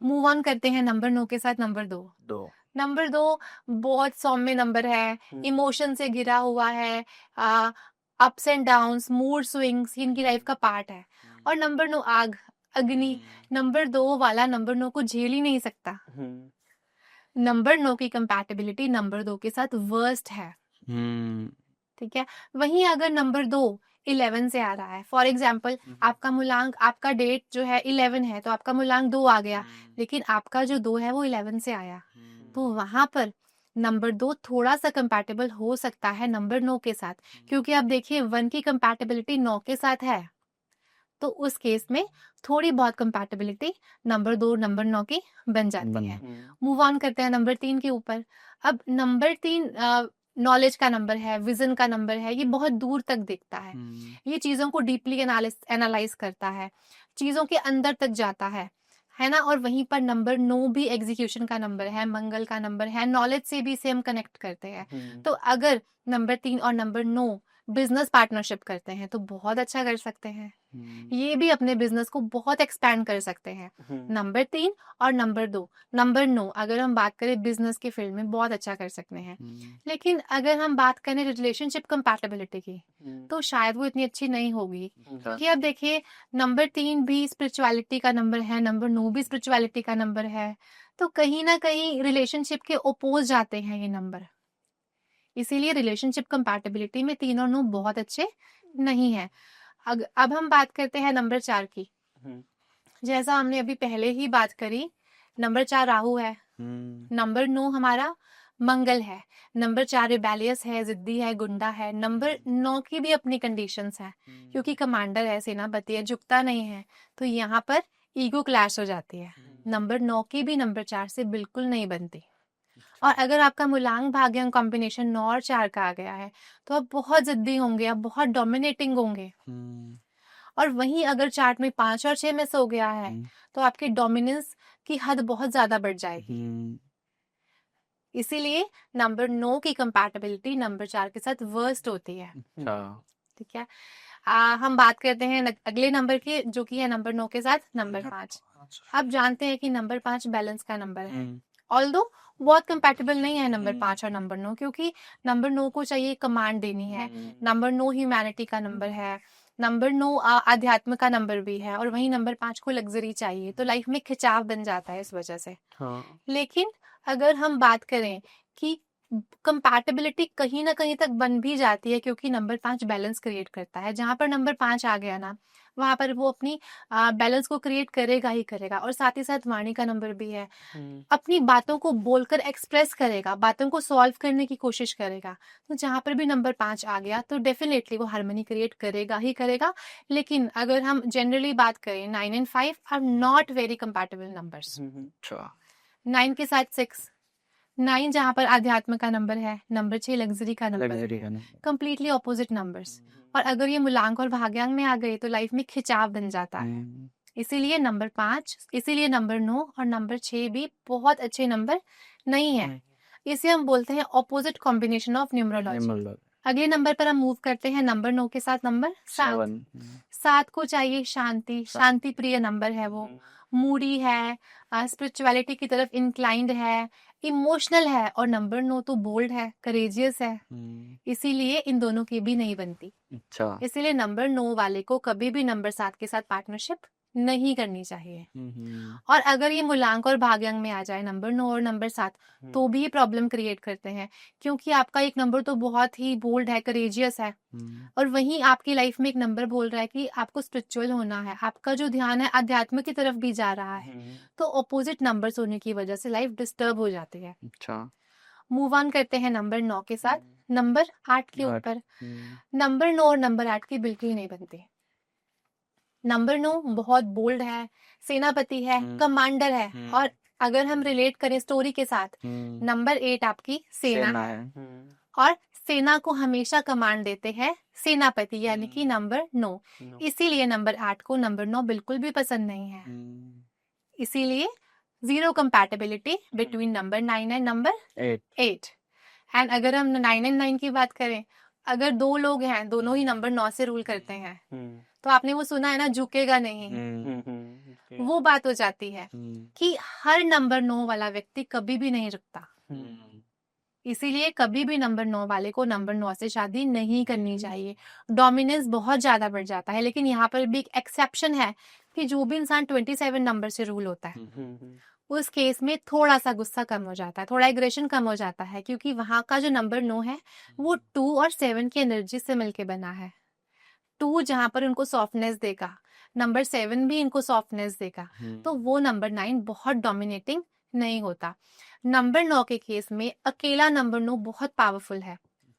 मूव ऑन करते हैं नंबर 9 के साथ नंबर 2। नंबर 2 बहुत सौम्य नंबर है, इमोशन से घिरा हुआ है, ups and downs, mood swings इनकी लाइफ का पार्ट है। और नंबर 9 आग, अग्नि, नंबर 2 वाला नंबर 9 को झेल ही नहीं सकता। नंबर 9 की कंपैटिबिलिटी नंबर 2 के साथ वर्स्ट है। ठीक है। वहीं अगर नंबर 2 11 से आ रहा है, फॉर एग्जाम्पल आपका मूलांक, आपका डेट जो है 11 है, तो आपका मूलांक 2 आ गया, लेकिन आपका जो 2 है वो 11 से आया, तो वहां पर नंबर 2 थोड़ा सा कंपैटिबल हो सकता है नंबर 9 के साथ। क्योंकि आप देखिए 1 की कंपैटिबिलिटी 9 के साथ है, तो उस केस में थोड़ी बहुत कंपैटिबिलिटी नंबर 2 नंबर 9 की बन जाती है। मूव ऑन करते हैं नंबर 3 के ऊपर। अब नंबर 3 नॉलेज का नंबर है, विजन का नंबर है, ये बहुत दूर तक देखता है, ये चीजों को डीपली एनालाइज करता है, चीजों के अंदर तक जाता है ना। और वहीं पर नंबर 9 भी एग्जीक्यूशन का नंबर है, मंगल का नंबर है, नॉलेज से भी इसे हम कनेक्ट करते हैं। तो अगर नंबर 3 और नंबर 9 बिजनेस पार्टनरशिप करते हैं तो बहुत अच्छा कर सकते हैं, ये भी अपने बिजनेस को बहुत एक्सपैंड कर सकते हैं। नंबर 3 और नंबर 2, नंबर 9 अगर हम बात करें बिजनेस के फील्ड में बहुत अच्छा कर सकते हैं। लेकिन अगर हम बात करें रिलेशनशिप कंपैटिबिलिटी की तो शायद वो इतनी अच्छी नहीं होगी। क्योंकि अब देखिए नंबर 3 भी स्पिरिचुअलिटी का नंबर है, नंबर 9 भी स्पिरिचुअलिटी का नंबर है, तो कहीं ना कहीं रिलेशनशिप के ओपोज जाते हैं ये नंबर। इसीलिए रिलेशनशिप कंपैटिबिलिटी में 3 और 9 बहुत अच्छे नहीं है। अब हम बात करते हैं नंबर 4 की। जैसा हमने अभी पहले ही बात करी, नंबर 4 राहु है, नंबर 9 हमारा मंगल है। नंबर 4 रिबेलियस है, जिद्दी है, गुंडा है। नंबर 9 की भी अपनी कंडीशंस हैं, क्योंकि कमांडर है, सेनापति है, झुकता नहीं है, तो यहाँ पर ईगो क्लैश हो जाती है। नंबर 9 की भी नंबर 4 से बिल्कुल नहीं बनती। और अगर आपका मूलांक भाग्यांक कॉम्बिनेशन 9 और 4 का आ गया है, तो आप बहुत जिद्दी होंगे, आप बहुत डोमिनेटिंग होंगे। और वहीं अगर चार्ट में 5 और 6 मिस हो गया है, तो आपकी डोमिनेंस की हद बहुत ज्यादा बढ़ जाएगी। इसीलिए नंबर 9 की कंपैटिबिलिटी नंबर 4 के साथ वर्स्ट होती है। अच्छा। ठीक है। हम बात करते हैं अगले नंबर की, जो कि है नंबर 9 के साथ नंबर 5। आप जानते हैं कि नंबर 5 बैलेंस का नंबर है, ऑल्दो बहुत कंपैटिबल नहीं है नंबर 5 और नंबर 9, क्योंकि नंबर 9 को चाहिए कमांड देनी है। नंबर 9 ह्यूमैनिटी का नंबर है, नंबर 9 आध्यात्म का नंबर भी है, और वहीं नंबर 5 को लग्जरी चाहिए, तो लाइफ में खिंचाव बन जाता है इस वजह से। लेकिन अगर हम बात करें कि कंपैटिबिलिटी कहीं ना कहीं तक बन भी जाती है, क्योंकि नंबर 5 बैलेंस क्रिएट करता है। जहां पर नंबर 5 आ गया ना, वहां पर वो अपनी बैलेंस को क्रिएट करेगा ही करेगा। और साथ ही साथ वाणी का नंबर भी है, अपनी बातों को बोलकर एक्सप्रेस करेगा, बातों को सॉल्व करने की कोशिश करेगा। तो जहां पर भी नंबर 5 आ गया, तो डेफिनेटली वो हार्मनी क्रिएट करेगा ही करेगा। लेकिन अगर हम जनरली बात करें, 9 and 5 are not very compatible numbers. 9 के साथ 6, 9 जहां पर आध्यात्म का नंबर है, नंबर 6 लग्जरी का नंबर है, कंप्लीटली ऑपोजिट नंबर्स। और अगर ये मूलांक और भाग्यांक में आ गए, तो लाइफ में खिंचाव बन जाता है। इसीलिए नंबर 5, इसीलिए नंबर 9 और नंबर 6 भी बहुत अच्छे नंबर नहीं है। इसे हम बोलते हैं ऑपोजिट कॉम्बिनेशन ऑफ न्यूमरोलॉजी। अगले नंबर पर हम मूव करते हैं नंबर 9 के साथ नंबर 7। 7 को चाहिए शांति, शांति प्रिय नंबर है वो, मूडी है, स्पिरिचुअलिटी की तरफ इंक्लाइंड है, इमोशनल है, और नंबर 9 तो बोल्ड है, करेजियस है। इसीलिए इन दोनों की भी नहीं बनती। अच्छा। इसीलिए नंबर 9 वाले को कभी भी नंबर 7 के साथ पार्टनरशिप नहीं करनी चाहिए। और अगर ये मूलांक और भाग्यांक में आ जाए नंबर 9 और नंबर 7, तो भी प्रॉब्लम क्रिएट करते हैं, क्योंकि आपका एक नंबर तो बहुत ही बोल्ड है, करेजियस है, और वहीं आपकी लाइफ में एक नंबर बोल रहा है कि आपको स्पिरिचुअल होना है, आपका जो ध्यान है अध्यात्म की तरफ भी जा रहा है। तो ऑपोजिट नंबर्स होने की वजह से लाइफ डिस्टर्ब हो जाती है। अच्छा। मूव ऑन करते हैं नंबर 9 के साथ नंबर 8 के ऊपर। नंबर 9 और नंबर 8 की बिल्कुल नहीं बनती। नंबर 9 बहुत बोल्ड है, सेनापति है, कमांडर है, और अगर हम रिलेट करें स्टोरी के साथ, नंबर 8 आपकी सेना है, और सेना को हमेशा कमांड देते हैं सेनापति, यानी कि नंबर 9। इसीलिए नंबर 8 को नंबर 9 बिल्कुल भी पसंद नहीं है। इसीलिए zero compatibility between number 9 and number 8। And अगर हम 9 एंड 9 की बात करें, अगर दो लोग हैं, दोनों ही नंबर 9 से रूल करते हैं, तो आपने वो सुना है ना, झुकेगा नहीं। वो बात हो जाती है कि हर नंबर 9 वाला व्यक्ति कभी भी नहीं रुकता। इसीलिए कभी भी नंबर 9 वाले को नंबर 9 से शादी नहीं करनी चाहिए। डोमिनेंस बहुत ज्यादा बढ़ जाता है। लेकिन यहाँ पर भी एक एक्सेप्शन है कि जो भी इंसान 27 नंबर से रूल होता है, उस केस में थोड़ा सा गुस्सा कम हो जाता है, थोड़ा एग्रेशन कम हो जाता है, क्योंकि वहां का जो नंबर 9 है वो 2 और 7 की एनर्जी से मिलके बना है। 2 जहां पर उनको सॉफ्टनेस देगा, नंबर 7 भी इनको सॉफ्टनेस देगा, तो वो नंबर 9 बहुत डोमिनेटिंग नहीं होता। नंबर 9 के केस में अकेला नंबर 9 बहुत पावरफुल है,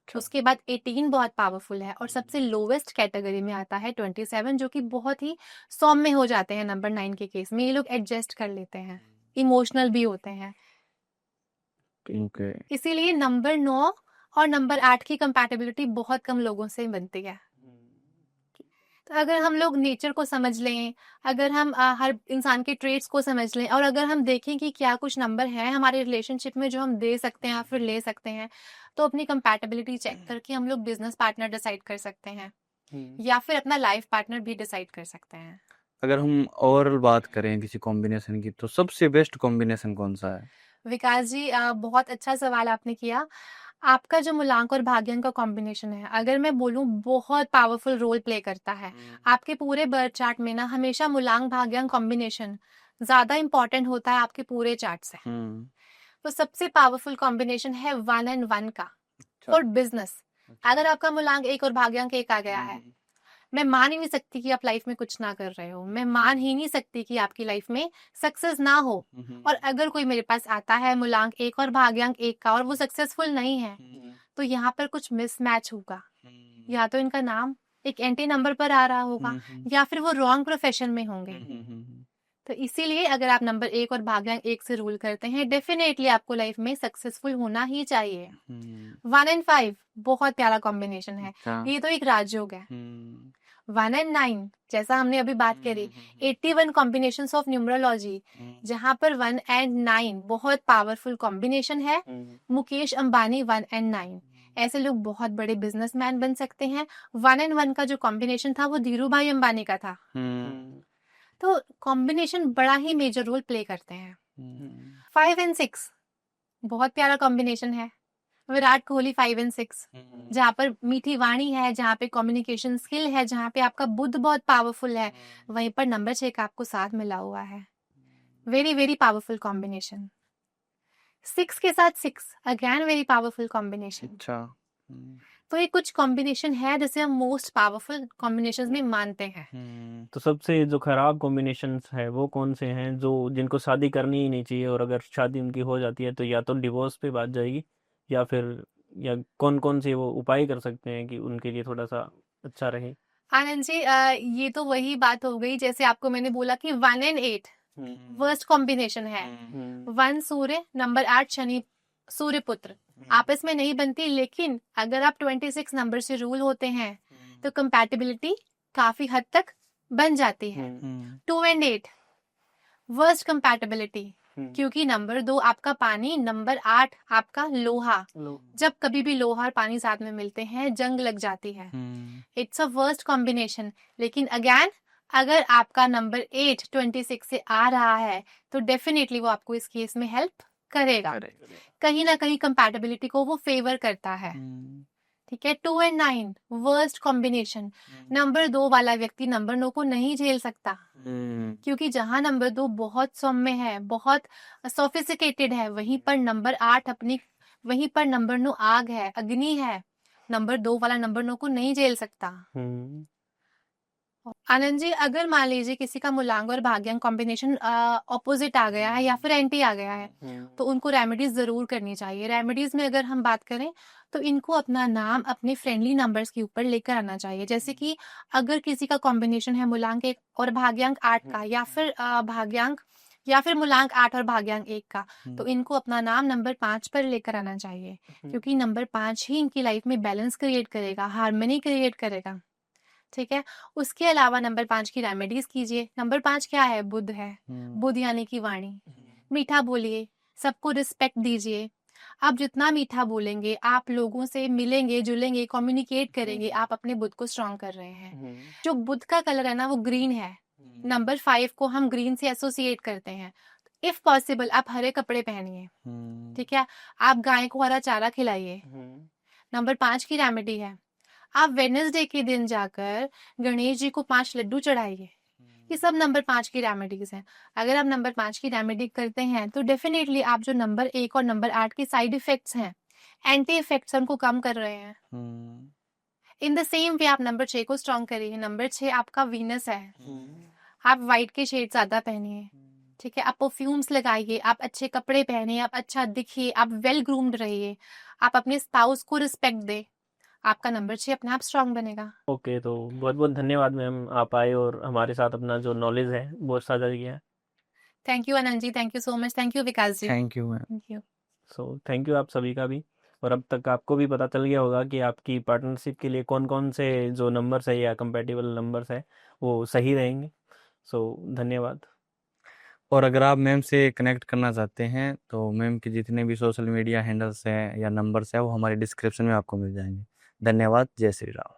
उसके बाद 18 बहुत पावरफुल है, और सबसे लोवेस्ट कैटेगरी में आता है 27, जो कि बहुत ही सौम्य हो जाते हैं नंबर 9 के केस में। ये लोग एडजस्ट कर लेते हैं, इमोशनल भी होते हैं। इसीलिए नंबर 9 और नंबर 8 की कंपैटिबिलिटी बहुत कम लोगों से बनती है। तो अगर हम लोग नेचर को समझ लें, अगर हम हर इंसान के ट्रेट्स को समझ लें, और अगर हम देखें कि क्या कुछ नंबर है हमारे रिलेशनशिप में जो हम दे सकते हैं या फिर ले सकते हैं, तो अपनी कंपैटिबिलिटी चेक करके हम लोग बिजनेस पार्टनर डिसाइड कर सकते हैं, या फिर अपना लाइफ पार्टनर भी डिसाइड कर सकते हैं। अगर हम ओवरऑल बात करें किसी कॉम्बिनेशन की, तो सबसे बेस्ट कॉम्बिनेशन कौन सा है? विकास जी, बहुत अच्छा सवाल आपने किया। आपका जो मूलांक और भाग्यांक का कॉम्बिनेशन है, अगर मैं बोलूं, बहुत पावरफुल रोल प्ले करता है। आपके पूरे बर्थ चार्ट में ना हमेशा मूलांक भाग्यांक कॉम्बिनेशन ज्यादा इंपॉर्टेंट होता है आपके पूरे चार्ट से। तो सबसे पावरफुल कॉम्बिनेशन है 1 and 1 का फॉर बिजनेस। अगर आपका मूलांक 1 और भाग्यांक 1 आ गया है, मैं मान ही नहीं सकती कि आप लाइफ में कुछ ना कर रहे हो, मैं मान ही नहीं सकती कि आपकी लाइफ में सक्सेस ना हो। और अगर कोई मेरे पास आता है मूलांक 1 और भाग्यांक 1 का और वो सक्सेसफुल नहीं है, तो यहाँ पर कुछ मिसमैच होगा। या तो इनका नाम एक एंटी नंबर पर आ रहा होगा, या फिर वो रॉन्ग प्रोफेशन में होंगे। तो इसीलिए अगर आप नंबर 1 और भाग्यांक 1 से रूल करते हैं, डेफिनेटली आपको लाइफ में सक्सेसफुल होना ही चाहिए। 1 एंड 5 बहुत प्यारा कॉम्बिनेशन है, अच्छा। ये तो एक राजयोग है। 1 एंड 9 जैसा हमने अभी बात करी, 81 कॉम्बिनेशंस ऑफ न्यूमरोलॉजी, जहां पर 1 एंड 9 बहुत पावरफुल कॉम्बिनेशन है। मुकेश अंबानी 1 एंड 9, ऐसे लोग बहुत बड़े बिजनेसमैन बन सकते हैं। 1 एंड 1 का जो कॉम्बिनेशन था वो धीरू भाई अंबानी का था। तो कॉम्बिनेशन बड़ा ही मेजर रोल प्ले करते हैं। 5 एंड 6 बहुत प्यारा कॉम्बिनेशन है। विराट कोहली 5 एंड 6, जहाँ पर मीठी वाणी है, जहाँ पे कम्युनिकेशन स्किल है, जहाँ पे आपका बुद्ध बहुत पावरफुल है, वहीं पर नंबर 6 का आपको साथ मिला हुआ है। Very very powerful combination. 6 के साथ 6 अगेन वेरी पावरफुल कॉम्बिनेशन। अच्छा। तो ये कुछ कॉम्बिनेशन है जिसे हम मोस्ट पावरफुल कॉम्बिनेशंस में मानते हैं। तो सबसे जो खराब कॉम्बिनेशंस है वो कौन से हैं, जो जिनको शादी करनी ही नहीं चाहिए, और अगर शादी उनकी हो जाती है तो या तो डिवोर्स पे बात जाएगी, या फिर या कौन कौन से वो उपाय कर सकते हैं कि उनके लिए थोड़ा सा अच्छा रहे? आनंद जी, ये तो वही बात हो गई जैसे आपको मैंने बोला कि 1 एंड 8 वर्स्ट कॉम्बिनेशन है। 1 सूर्य, नंबर 8 शनि, सूर्य पुत्र आपस में नहीं बनती, लेकिन अगर आप 26 नंबर से रूल होते हैं तो कंपैटिबिलिटी काफी हद तक बन जाती है। 2 एंड 8 वर्स्ट कंपैटिबिलिटी, क्योंकि नंबर 2 आपका पानी, नंबर 8 आपका लोहा। जब कभी भी लोहा और पानी साथ में मिलते हैं जंग लग जाती है। It's a worst combination. लेकिन अगेन अगर आपका नंबर 8 26 से आ रहा है तो डेफिनेटली वो आपको इस केस में हेल्प करेगा। कहीं ना कहीं कंपैटिबिलिटी को वो फेवर करता है। ठीक है। 2 एंड 9 वर्स्ट कॉम्बिनेशन। नंबर 2 वाला व्यक्ति नंबर 9 को नहीं झेल सकता, क्योंकि जहां नंबर 2 बहुत सौम्य है, बहुत सोफिस्टिकेटेड है, वहीं पर नंबर 8 वहीं पर नंबर 9 आग है, अग्नि है। नंबर 2 वाला नंबर 9 को नहीं झेल सकता। आनंद जी, अगर मान लीजिए किसी का मूलांक और भाग्यांक कॉम्बिनेशन ऑपोजिट आ गया है या फिर एंटी आ गया है, तो उनको रेमेडीज जरूर करनी चाहिए। रेमेडीज में अगर हम बात करें तो इनको अपना नाम अपने फ्रेंडली नंबर्स के ऊपर लेकर आना चाहिए। जैसे कि अगर किसी का कॉम्बिनेशन है मूलांक 1 और भाग्यांक 8 का, या फिर मूलांक 8 और भाग्यांक 1 का, तो इनको अपना नाम नंबर 5 पर लेकर आना चाहिए, क्योंकि नंबर 5 ही इनकी लाइफ में बैलेंस क्रिएट करेगा, हार्मनी क्रिएट करेगा। ठीक है। उसके अलावा नंबर 5 की रेमेडीज कीजिए। नंबर 5 क्या है? बुध है। बुध यानी कि वाणी। मीठा बोलिए, सबको रिस्पेक्ट दीजिए। आप जितना मीठा बोलेंगे, आप लोगों से मिलेंगे, जुलेंगे, कम्युनिकेट करेंगे, आप अपने बुध को स्ट्रॉन्ग कर रहे हैं। जो बुध का कलर है ना, वो ग्रीन है। नंबर 5 को हम ग्रीन से एसोसिएट करते हैं। इफ पॉसिबल आप हरे कपड़े पहनिए। ठीक है। आप गाय को हरा चारा खिलाइए। नंबर 5 की रेमेडी है, आप वेडनेसडे के दिन जाकर गणेश जी को 5 लड्डू चढ़ाइए। ये सब नंबर 5 की रेमेडीज हैं। अगर आप नंबर 5 की रेमेडी करते हैं तो डेफिनेटली आप जो नंबर 1 और नंबर 8 के साइड इफेक्ट्स हैं, एंटी इफेक्ट्स, उनको कम कर रहे हैं। इन द सेम वे आप नंबर 6 को स्ट्रॉन्ग करिए। नंबर 6 आपका वीनस है। आप व्हाइट के शेड ज्यादा पहनिए। ठीक है। आप परफ्यूम्स लगाइए, आप अच्छे कपड़े पहने, आप अच्छा दिखिए, आप वेल ग्रूम्ड रहिए, आप अपने स्पाउस को रिस्पेक्ट दे। आपका नंबर 6 अपने आप स्ट्रॉन्ग बनेगा। ओके, तो बहुत बहुत धन्यवाद मैम, आप आए और हमारे साथ अपना जो नॉलेज है वो साझा किया। Thank you Anand ji, thank you so much. Thank you Vikas ji. Thank you ma'am. Thank you. So thank you आप सभी का भी। और अब तक आपको भी पता चल गया होगा कि आपकी पार्टनरशिप के लिए कौन कौन से जो नंबर्स है या कंपैटिबल नंबर्स है वो सही रहेंगे। सो धन्यवाद। और अगर आप मैम से कनेक्ट करना चाहते हैं तो मैम के जितने भी सोशल मीडिया हैंडल्स हैं या नंबर्स हैं वो हमारे डिस्क्रिप्शन में आपको मिल जाएंगे। धन्यवाद। जय श्री राम।